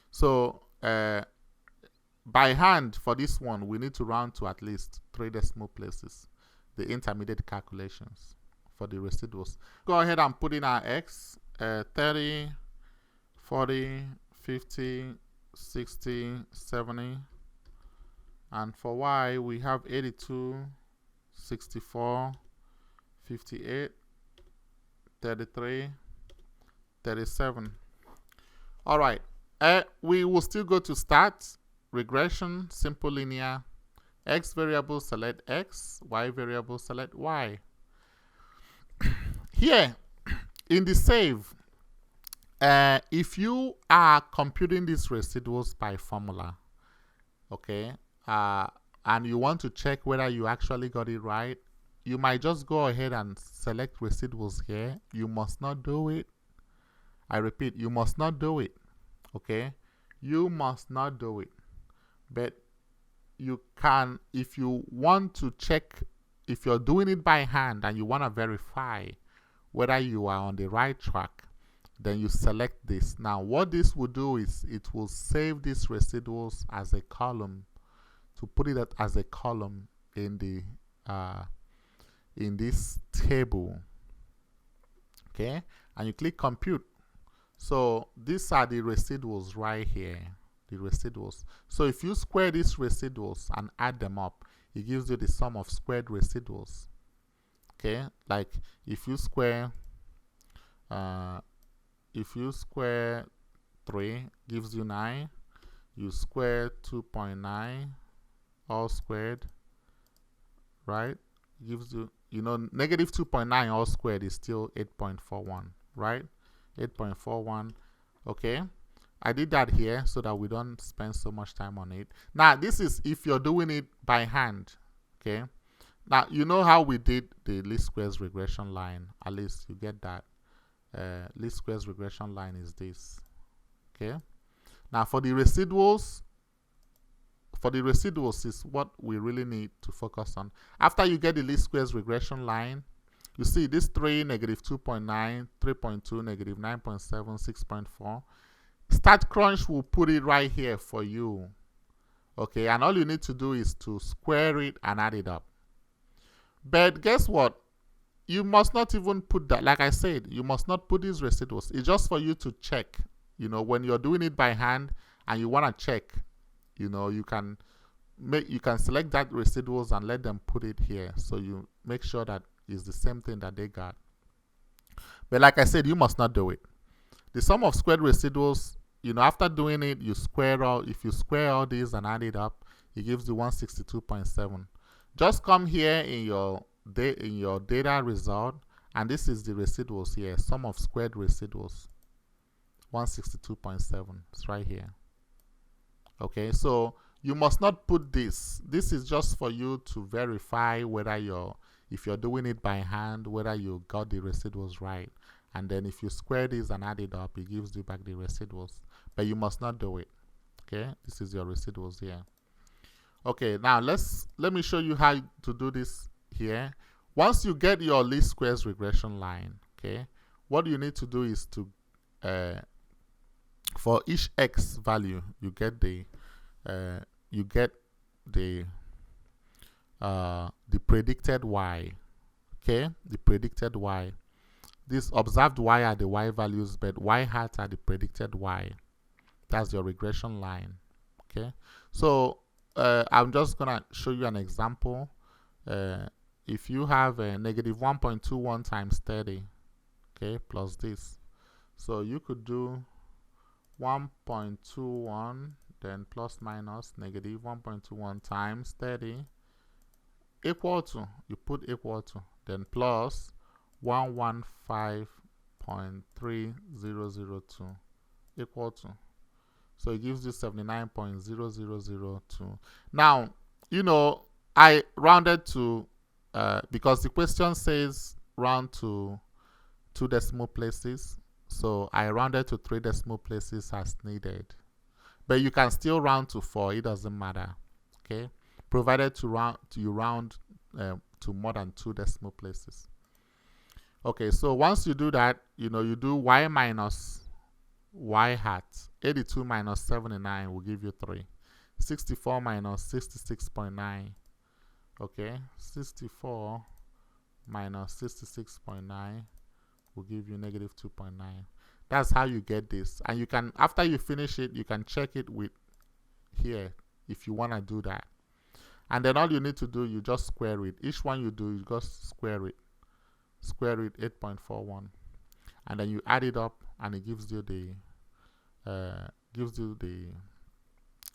So by hand, for this one, we need to round to at least 3 decimal places, the intermediate calculations for the residuals. Go ahead and put in our x, 30, 40, 50, 60, 70. And for y, we have 82, 64, 58, 33, 37. All right. We will still go to start, regression, simple linear, x variable select x, y variable select y. Here, in the save, if you are computing these residuals by formula, okay, and you want to check whether you actually got it right, you might just go ahead and select residuals here. You must not do it. I repeat, you must not do it. Okay, you must not do it. But you can, if you want to check if you're doing it by hand and you want to verify whether you are on the right track, then you select this. Now, what this will do is it will save these residuals as a column, to put it as a column in the in this table. Okay, and you click compute. So these are the residuals right here, the residuals. So if you square these residuals and add them up, it gives you the sum of squared residuals. Okay, like if you square 3 gives you 9, you square 2.9 all squared, right? Gives you, negative 2.9 all squared is still 8.41, right? 8.41. Okay, I did that here so that we don't spend so much time on it. Now, this is if you're doing it by hand. Okay, now you know how we did the least squares regression line. At least you get that. Least squares regression line is this. Okay, now for the residuals is what we really need to focus on. After you get the least squares regression line, you see this 3, negative 2.9, 3.2, negative 9.7, 6.4. Statcrunch will put it right here for you. Okay, and all you need to do is to square it and add it up. But guess what? You must not even put that. Like I said, you must not put these residuals. It's just for you to check. When you're doing it by hand and you want to check, you can select that residuals and let them put it here. So you make sure that it's the same thing that they got. But like I said, you must not do it. The sum of squared residuals, after doing it, you square all. If you square all these and add it up, it gives you 162.7. Just come here in your data result, and this is the residuals here. Sum of squared residuals, 162.7. It's right here. Okay, so you must not put this. This is just for you to verify whether if you're doing it by hand, whether you got the residuals right. And then if you square this and add it up, it gives you back the residuals. But you must not do it. Okay, this is your residuals here. Okay, now let me show you how to do this here. Once you get your least squares regression line, okay, what you need to do is to for each x value, you get the predicted y. Okay, the predicted y. This observed y are the y values, but y hat are the predicted y. That's your regression line. Okay, so I'm just gonna show you an example. If you have a negative 1.21 times 30, okay, plus this, so you could do 1.21 then plus minus negative 1.21 times 30 equal to, you put equal to, then plus 115.3002 equal to, so it gives you 79.0002. Now, I rounded to, because the question says round to 2 decimal places, so I rounded to 3 decimal places as needed. But you can still round to 4, it doesn't matter. Okay, provided you round to more than 2 decimal places. Okay, so once you do that, you do y minus y hat. 82 minus 79 will give you 3. 64 minus 66.9. Okay, 64 minus 66.9 will give you negative 2.9. That's how you get this. And you can, after you finish it, you can check it with here if you want to do that. And then all you need to do, you just square it. Each one you do, you just square it. Square it 8.41. And then you add it up and it gives you the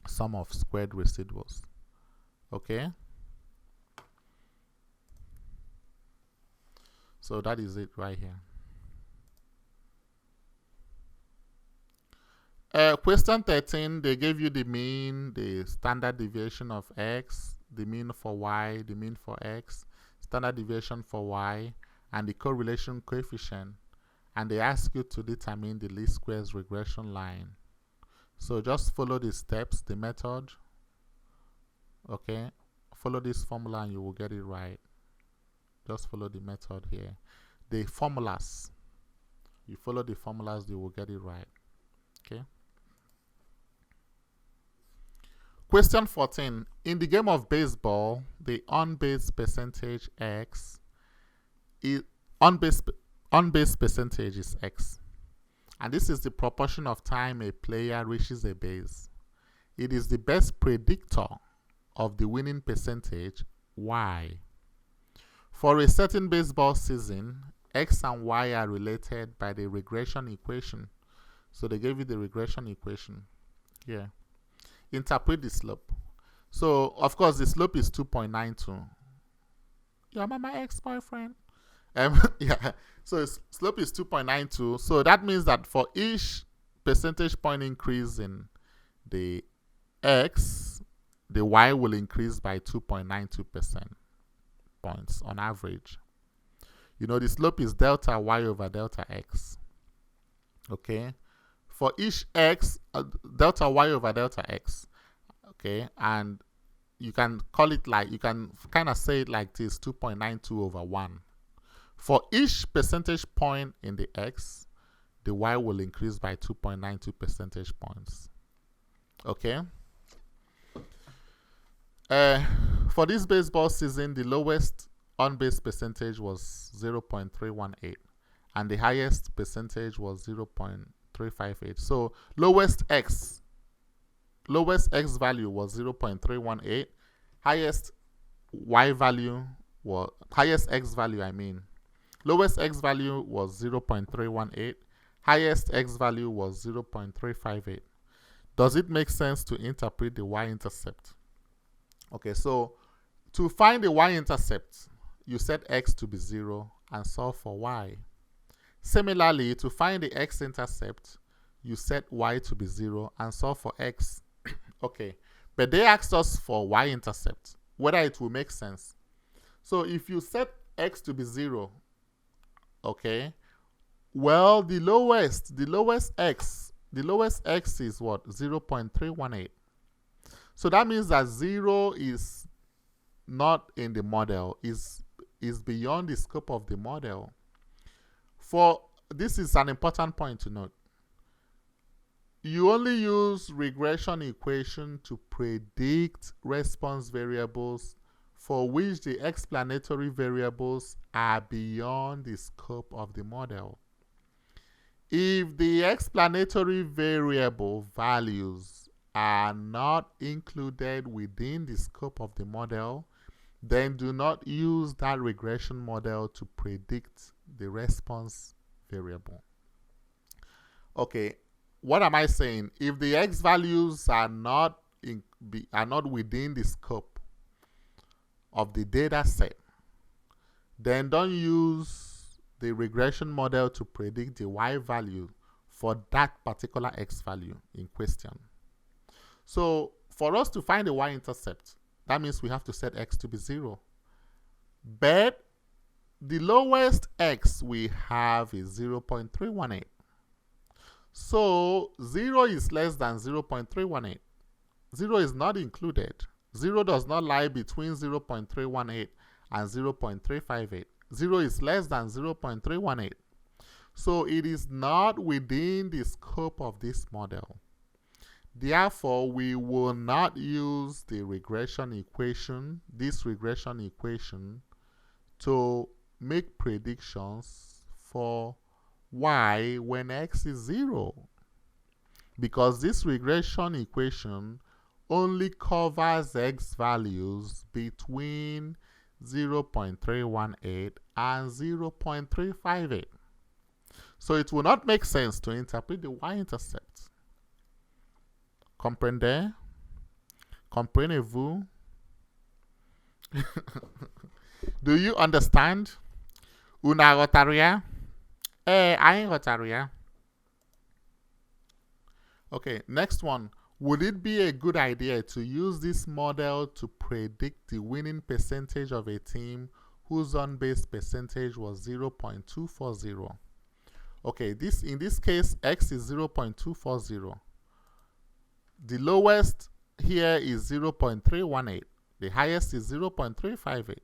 sum of squared residuals. Okay? So that is it right here. Question 13, they gave you the mean, the standard deviation of x, the mean for y, the mean for x, standard deviation for y, and the correlation coefficient. And they ask you to determine the least squares regression line. So just follow the steps, the method. Okay, follow this formula and you will get it right. Just follow the method here. The formulas. You follow the formulas, you will get it right. Okay. Question 14. In the game of baseball, the on-base percentage X is on-base percentage is X. And this is the proportion of time a player reaches a base. It is the best predictor of the winning percentage, Y. For a certain baseball season, X and Y are related by the regression equation. So they gave you the regression equation here. Interpret the slope. So, of course, the slope is 2.92. You're my ex-boyfriend. Yeah. So, slope is 2.92. So, that means that for each percentage point increase in the X, the Y will increase by 2.92% points on average. You know, the slope is delta Y over delta X. Okay. For each X, delta Y over delta X. Okay. And you can call it like, you can kind of say it like this, 2.92 over 1. For each percentage point in the X, the Y will increase by 2.92 percentage points. Okay. For this baseball season, the lowest on-base percentage was 0.318 and the highest percentage was 0.358. So lowest X value was 0.318, highest Y value was highest X value, I mean. Lowest X value was 0.318, highest X value was 0.358. Does it make sense to interpret the Y-intercept? Okay, so to find the Y-intercept, you set X to be 0 and solve for Y. Similarly, to find the X-intercept, you set Y to be 0 and solve for X. Okay, but they asked us for Y-intercept, whether it will make sense. So if you set X to be 0, okay, well, the lowest X is what? 0.318. So that means that 0 is not in the model, is beyond the scope of the model. For this is an important point to note. You only use regression equation to predict response variables for which the explanatory variables are beyond the scope of the model. If the explanatory variable values are not included within the scope of the model, then do not use that regression model to predict the response variable. Okay, what am I saying? If the X values are not within the scope of the data set, then don't use the regression model to predict the Y value for that particular X value in question. So for us to find the Y-intercept, that means we have to set X to be 0. But the lowest X we have is 0.318. So 0 is less than 0.318. 0 is not included. 0 does not lie between 0.318 and 0.358. 0 is less than 0.318. So it is not within the scope of this model. Therefore, we will not use the regression equation, this regression equation, to make predictions for Y when X is 0. Because this regression equation only covers X values between 0.318 and 0.358. So it will not make sense to interpret the Y-intercept. Comprendez? Comprenez-vous? Do you understand? Una rotaria? Hay rotaria. Okay, next one. Would it be a good idea to use this model to predict the winning percentage of a team whose on-base percentage was 0.240? Okay, in this case, X is 0.240. The lowest here is 0.318. The highest is 0.358.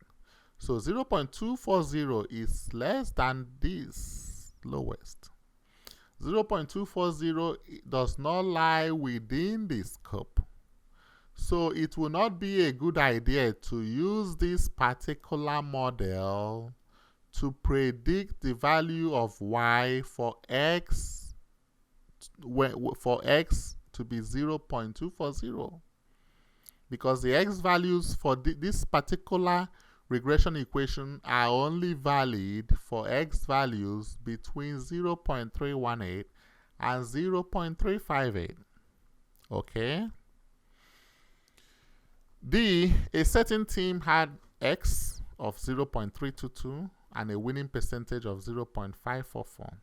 So 0.240 is less than this lowest. 0.240 does not lie within the scope. So it will not be a good idea to use this particular model to predict the value of y for x to be 0.240, because the x values for this particular regression equation are only valid for x values between 0.318 and 0.358. Okay? A certain team had x of 0.322 and a winning percentage of 0.544.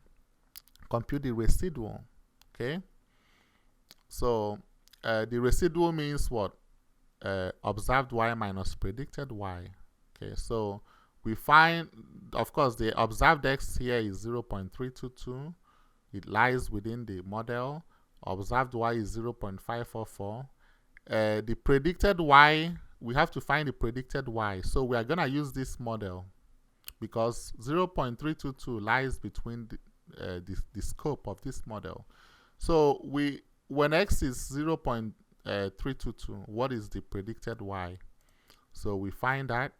Compute the residual. Okay? So the residual means what? Observed y minus predicted y. Okay, so we find, of course, the observed x here is 0.322. It lies within the model. Observed y is 0.544. The predicted y, we have to find the predicted y. So we are going to use this model because 0.322 lies between the scope of this model. So when x is 0.322, what is the predicted y? So we find that.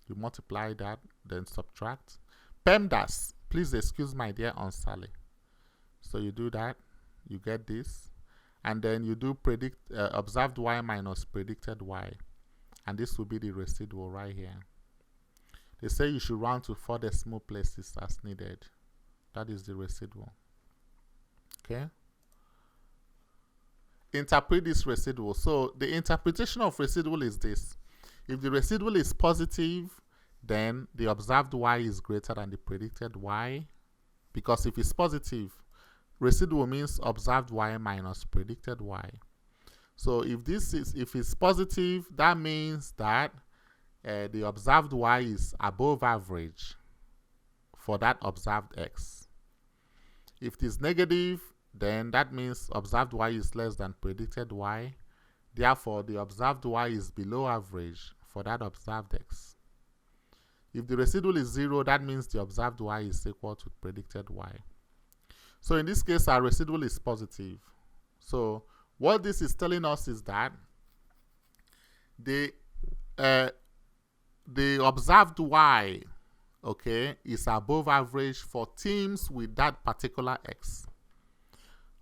You multiply that, then subtract. PEMDAS, please excuse my dear Aunt Sally. So you do that, you get this, and then you do observed y minus predicted y, and this will be the residual right here. They say you should round to 4 decimal places as needed. That is the residual. Okay. Interpret this residual. So the interpretation of residual is this. If the residual is positive, then the observed y is greater than the predicted y. Because if it's positive, residual means observed y minus predicted y. So if it's positive, that means that the observed y is above average for that observed x. If it is negative, then that means observed y is less than predicted y. Therefore, the observed y is below average for that observed x. If the residual is 0, that means the observed y is equal to predicted y. So in this case, our residual is positive. So what this is telling us is that the observed y, okay, is above average for teams with that particular x.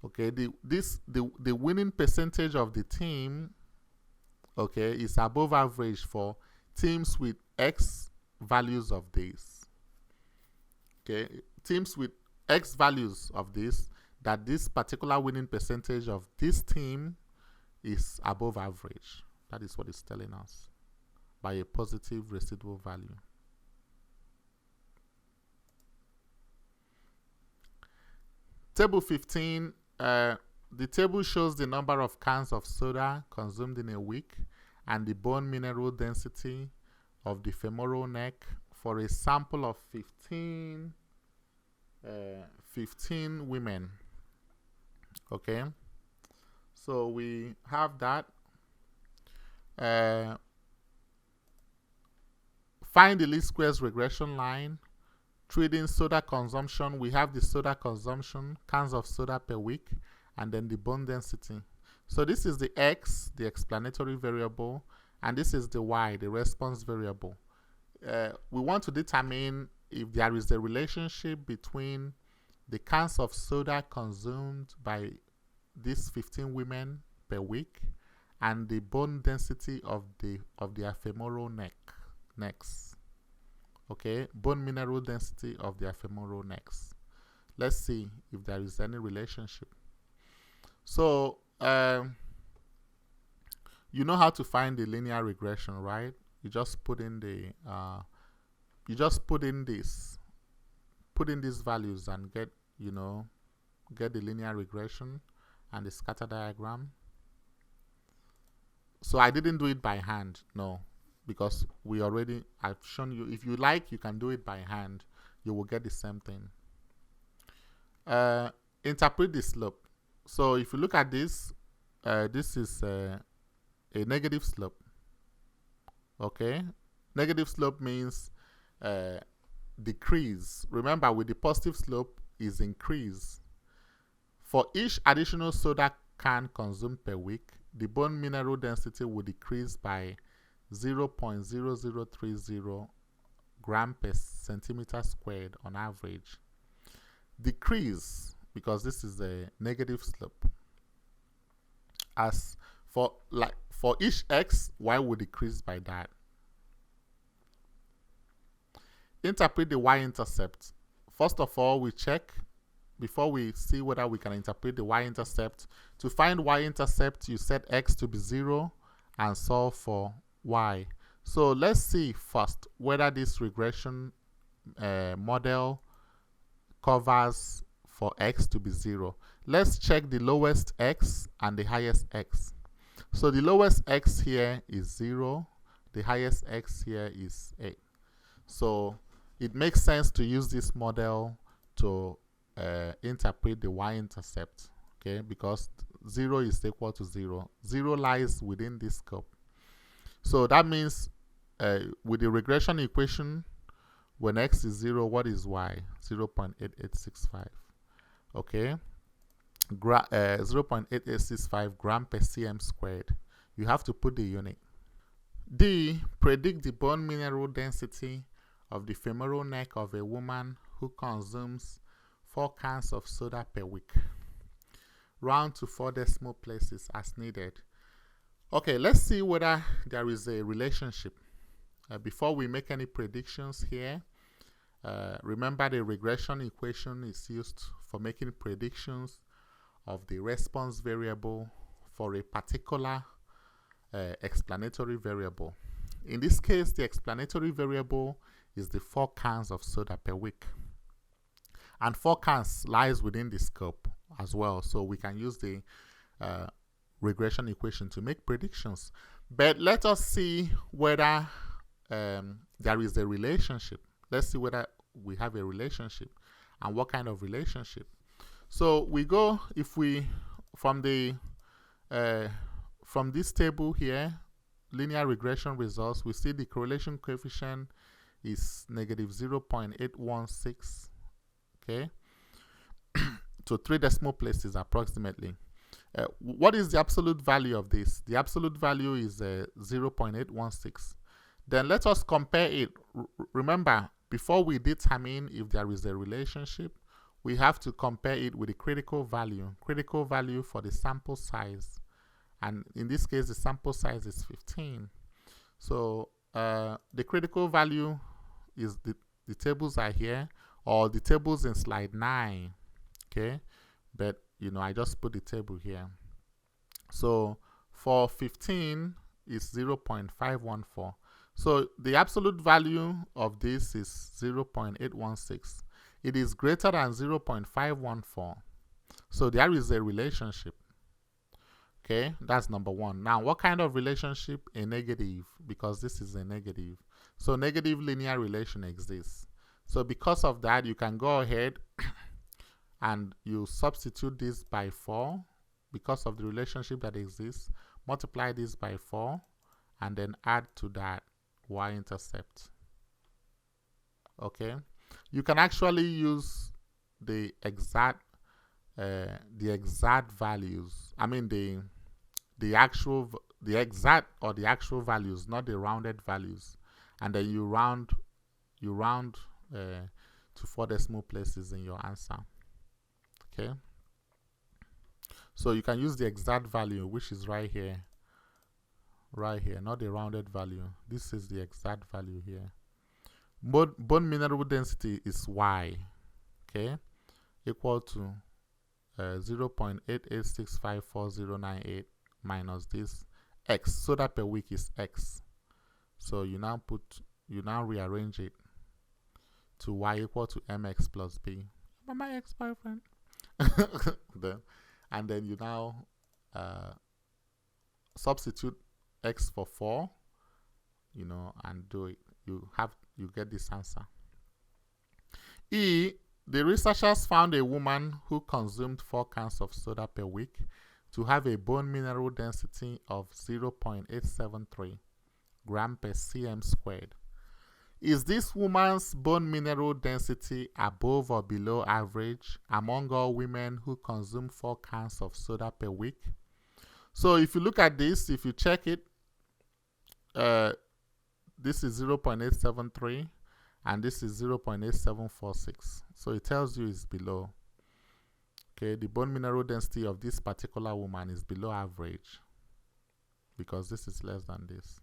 Okay, the winning percentage of the team, okay, is above average for teams with x values of this. Okay, teams with x values of this, that this particular winning percentage of this team is above average. That is what it's telling us by a positive residual value. Table 15. The table shows the number of cans of soda consumed in a week and the bone mineral density of the femoral neck for a sample of 15 women. Okay, so we have that. Find the least squares regression line. Treating soda consumption, we have the soda consumption, cans of soda per week, and then the bone density. So this is the x, the explanatory variable, and this is the y, the response variable. We want to determine if there is a relationship between the cans of soda consumed by these 15 women per week and the bone density of their femoral necks. Okay, bone mineral density of their femoral necks. Let's see if there is any relationship. So you know how to find the linear regression, right? You just put in the put in these values and get the linear regression and the scatter diagram. So I didn't do it by hand, no, because I've shown you. If you like, you can do it by hand. You will get the same thing. Interpret the slope. So if you look at this, this is a negative slope. Okay, Negative slope means decrease. Remember, with the positive slope is increase. For each additional soda can consumed per week, the bone mineral density will decrease by 0.0030 gram per centimeter squared on average. Decrease, because this is a negative slope. As for each x, y will decrease by that. Interpret the y-intercept. First of all, we check, before we see whether we can interpret the y-intercept. To find y-intercept, you set x to be 0 and solve for y. So let's see first whether this regression model covers for x to be 0. Let's check the lowest x and the highest x. So the lowest x here is 0. The highest x here is 8. So it makes sense to use this model to interpret the y-intercept, okay, because 0 is equal to 0. 0 lies within this scope. So that means with the regression equation, when x is 0, what is y? 0.8865. Okay, 0.8865 gram per cm squared. You have to put the unit. D, predict the bone mineral density of the femoral neck of a woman who consumes 4 cans of soda per week. Round to 4 decimal places as needed. Okay, let's see whether there is a relationship. Before we make any predictions here, remember the regression equation is used for making predictions of the response variable for a particular explanatory variable. In this case, the explanatory variable is the 4 cans of soda per week. And 4 cans lies within the scope as well. So we can use the regression equation to make predictions. But let us see whether there is a relationship. Let's see whether we have a relationship and what kind of relationship. So we go, if we, from this table here, linear regression results, we see the correlation coefficient is negative 0.816, okay, to 3 decimal places approximately. What is the absolute value of this? The absolute value is 0.816. Then let us compare it. Remember, before we determine if there is a relationship, we have to compare it with the critical value for the sample size. And in this case, the sample size is 15. So the critical value is the tables are here, or the tables in slide 9. Okay, but you know, I just put the table here. So for 15 is 0.514. So the absolute value of this is 0.816. It is greater than 0.514. So there is a relationship. Okay, that's number one. Now, what kind of relationship? A negative, because this is a negative. So negative linear relation exists. So because of that, you can go ahead and you substitute this by 4 because of the relationship that exists. Multiply this by 4 and then add to that y-intercept. Okay, you can actually use the exact values. I mean the exact or the actual values, not the rounded values, and then you round to 4 decimal places in your answer. Okay, so you can use the exact value, which is right here, not the rounded value. This is the exact value here. Bone mineral density is y, okay, equal to 0.88654098 minus this x. Soda per week is x. So you now rearrange it to y equal to mx plus b. My ex-boyfriend. And then you now substitute x for 4, you know, and do it. You get this answer. E, the researchers found a woman who consumed 4 cans of soda per week to have a bone mineral density of 0.873 gram per cm squared. Is this woman's bone mineral density above or below average among all women who consume 4 cans of soda per week? So if you look at this, if you check it, this is 0.873 and this is 0.8746. So it tells you it's below. Okay, the bone mineral density of this particular woman is below average because this is less than this.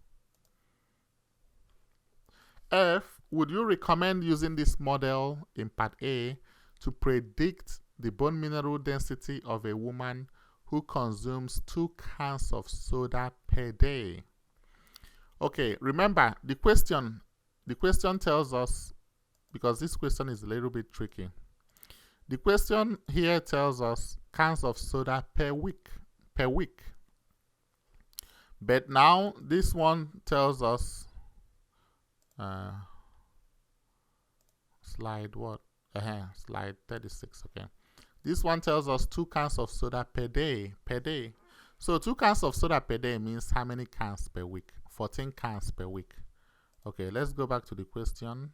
F, would you recommend using this model in part A to predict the bone mineral density of a woman who consumes 2 cans of soda per day? Okay, remember the question tells us, because this question is a little bit tricky. The question here tells us cans of soda per week. But now this one tells us slide what? Slide 36. Okay, this one tells us 2 cans of soda per day. So 2 cans of soda per day means how many cans per week? 14 cans per week. Okay, let's go back to the question.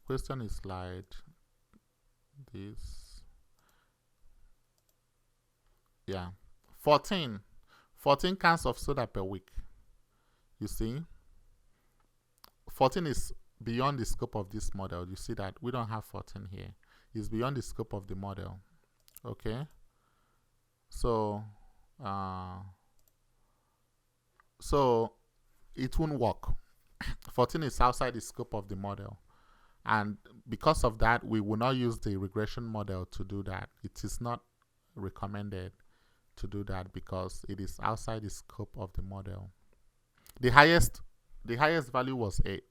Question is slide this. Yeah, 14 cans of soda per week. You see, 14 is beyond the scope of this model. You see that we don't have 14 here. It's beyond the scope of the model. Okay, so it won't work. 14 is outside the scope of the model, and because of that, we will not use the regression model to do that. It is not recommended to do that because it is outside the scope of the model. The highest value was 8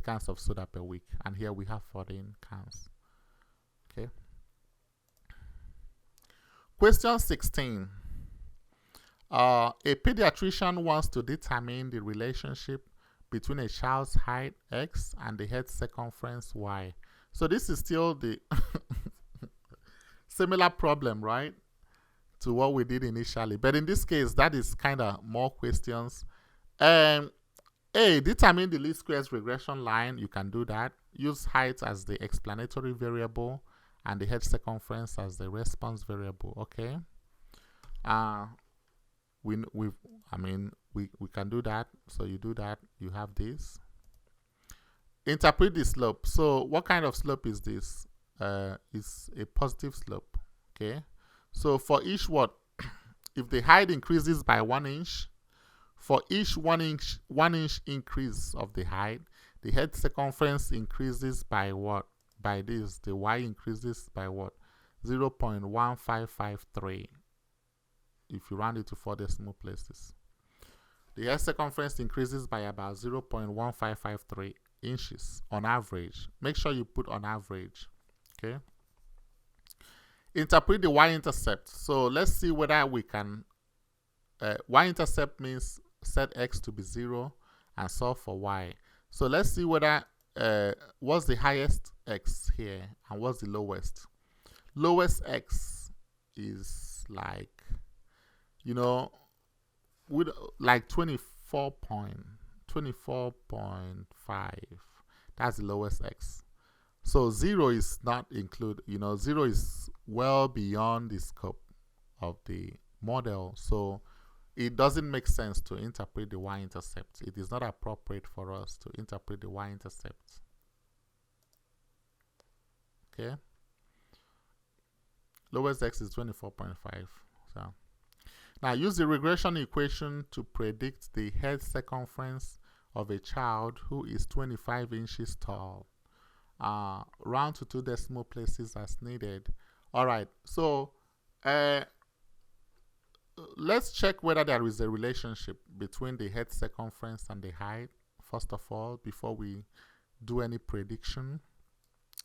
cans of soda per week, and here we have 14 cans. Okay. Question 16. A pediatrician wants to determine the relationship between a child's height x and the head circumference y. So this is still the similar problem, right, to what we did initially. But in this case, that is kind of more questions. A, determine the least squares regression line. You can do that. Use height as the explanatory variable and the head circumference as the response variable. Okay. We can do that. So you do that. You have this. Interpret the slope. So what kind of slope is this? It's a positive slope. Okay. So for each what? If the height increases by 1 inch, for each 1 inch increase of the height, the head circumference increases by what? By this. The y increases by what? 0.1553. If you round it to 4 decimal places. The head circumference increases by about 0.1553 inches on average. Make sure you put on average. Okay. Interpret the y-intercept. So let's see whether we can. Y-intercept means set x to be 0 and solve for y. So let's see whether what's the highest x here and what's the lowest. Lowest x is like, you know, with like 24.5. That's the lowest x. So 0 is not included. 0 is well beyond the scope of the model. So it doesn't make sense to interpret the y-intercept. It is not appropriate for us to interpret the y-intercept. Okay. Lowest x is 24.5. So now use the regression equation to predict the head circumference of a child who is 25 inches tall. Round to 2 decimal places as needed. All right. So let's check whether there is a relationship between the head circumference and the height, first of all, before we do any prediction.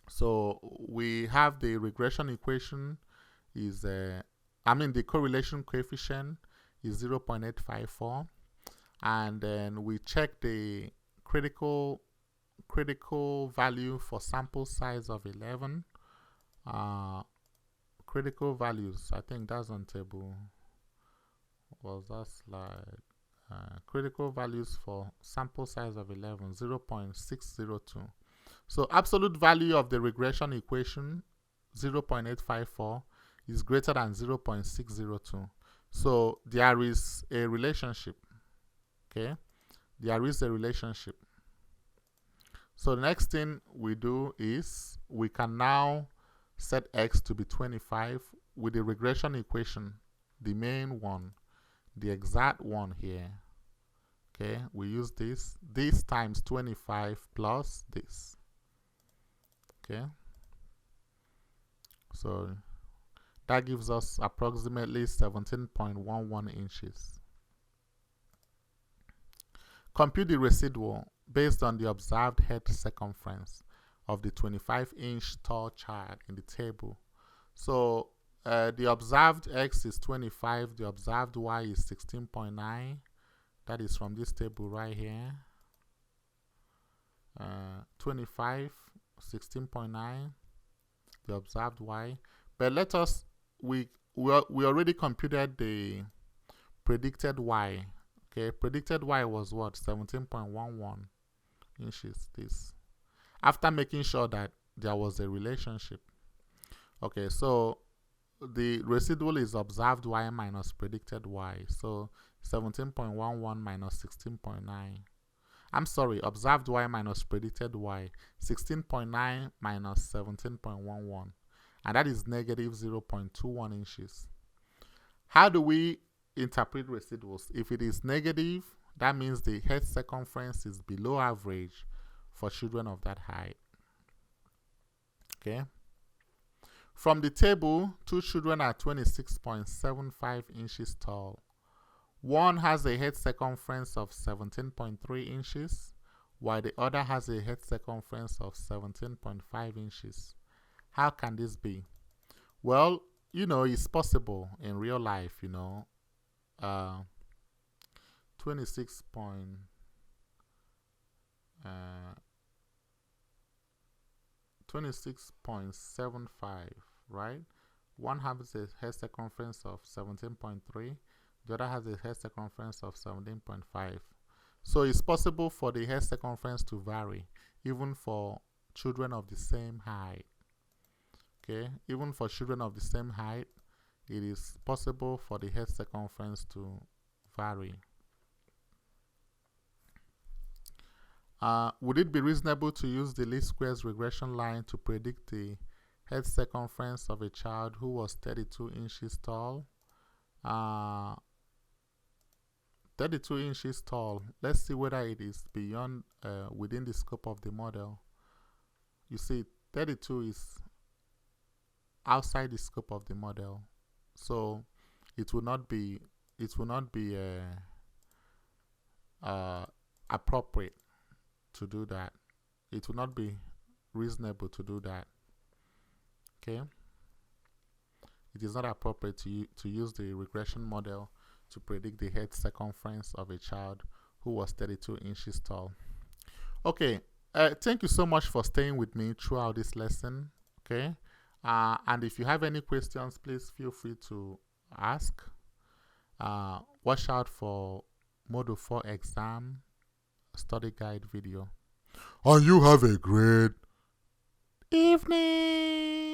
So we have the regression equation is, the correlation coefficient is 0.854. And then we check the critical value for sample size of 11. Critical values, I think that's on table. Was that slide? critical values for sample size of 11, 0.602. So absolute value of the regression equation, 0.854, is greater than 0.602. So there is a relationship. Okay, there is a relationship. So the next thing we do is we can now set x to be 25 with the regression equation, the main one, the exact one here. Okay, we use this times 25 plus this. Okay, so that gives us approximately 17.11 inches. Compute the residual based on the observed head circumference of the 25-inch tall child in the table. So the observed x is 25, the observed y is 16.9. That is from this table right here. 25, 16.9, the observed y. But let us, we already computed the predicted y. Okay, predicted y was what? 17.11 inches. This, after making sure that there was a relationship. Okay, so the residual is observed y minus predicted y. So 17.11 minus 16.9. I'm sorry, observed y minus predicted y. 16.9 minus 17.11. And that is negative 0.21 inches. How do we interpret residuals? If it is negative, that means the head circumference is below average for children of that height. Okay. From the table, two children are 26.75 inches tall. One has a head circumference of 17.3 inches, while the other has a head circumference of 17.5 inches. How can this be? Well, you know, it's possible in real life, you know. 26.75, right? One has a head circumference of 17.3, the other has a head circumference of 17.5. So it's possible for the head circumference to vary, even for children of the same height. Okay, even for children of the same height, it is possible for the head circumference to vary. Would it be reasonable to use the least squares regression line to predict the head circumference of a child who was 32 inches tall? 32 inches tall. Let's see whether it is beyond, within the scope of the model. You see, 32 is outside the scope of the model, so it will not be appropriate to do that. It will not be reasonable to do that. Okay, it is not appropriate to use the regression model to predict the head circumference of a child who was 32 inches tall. Okay, thank you so much for staying with me throughout this lesson. Okay, and if you have any questions, please feel free to ask. Watch out for Module 4 exam study guide video. And you have a great evening.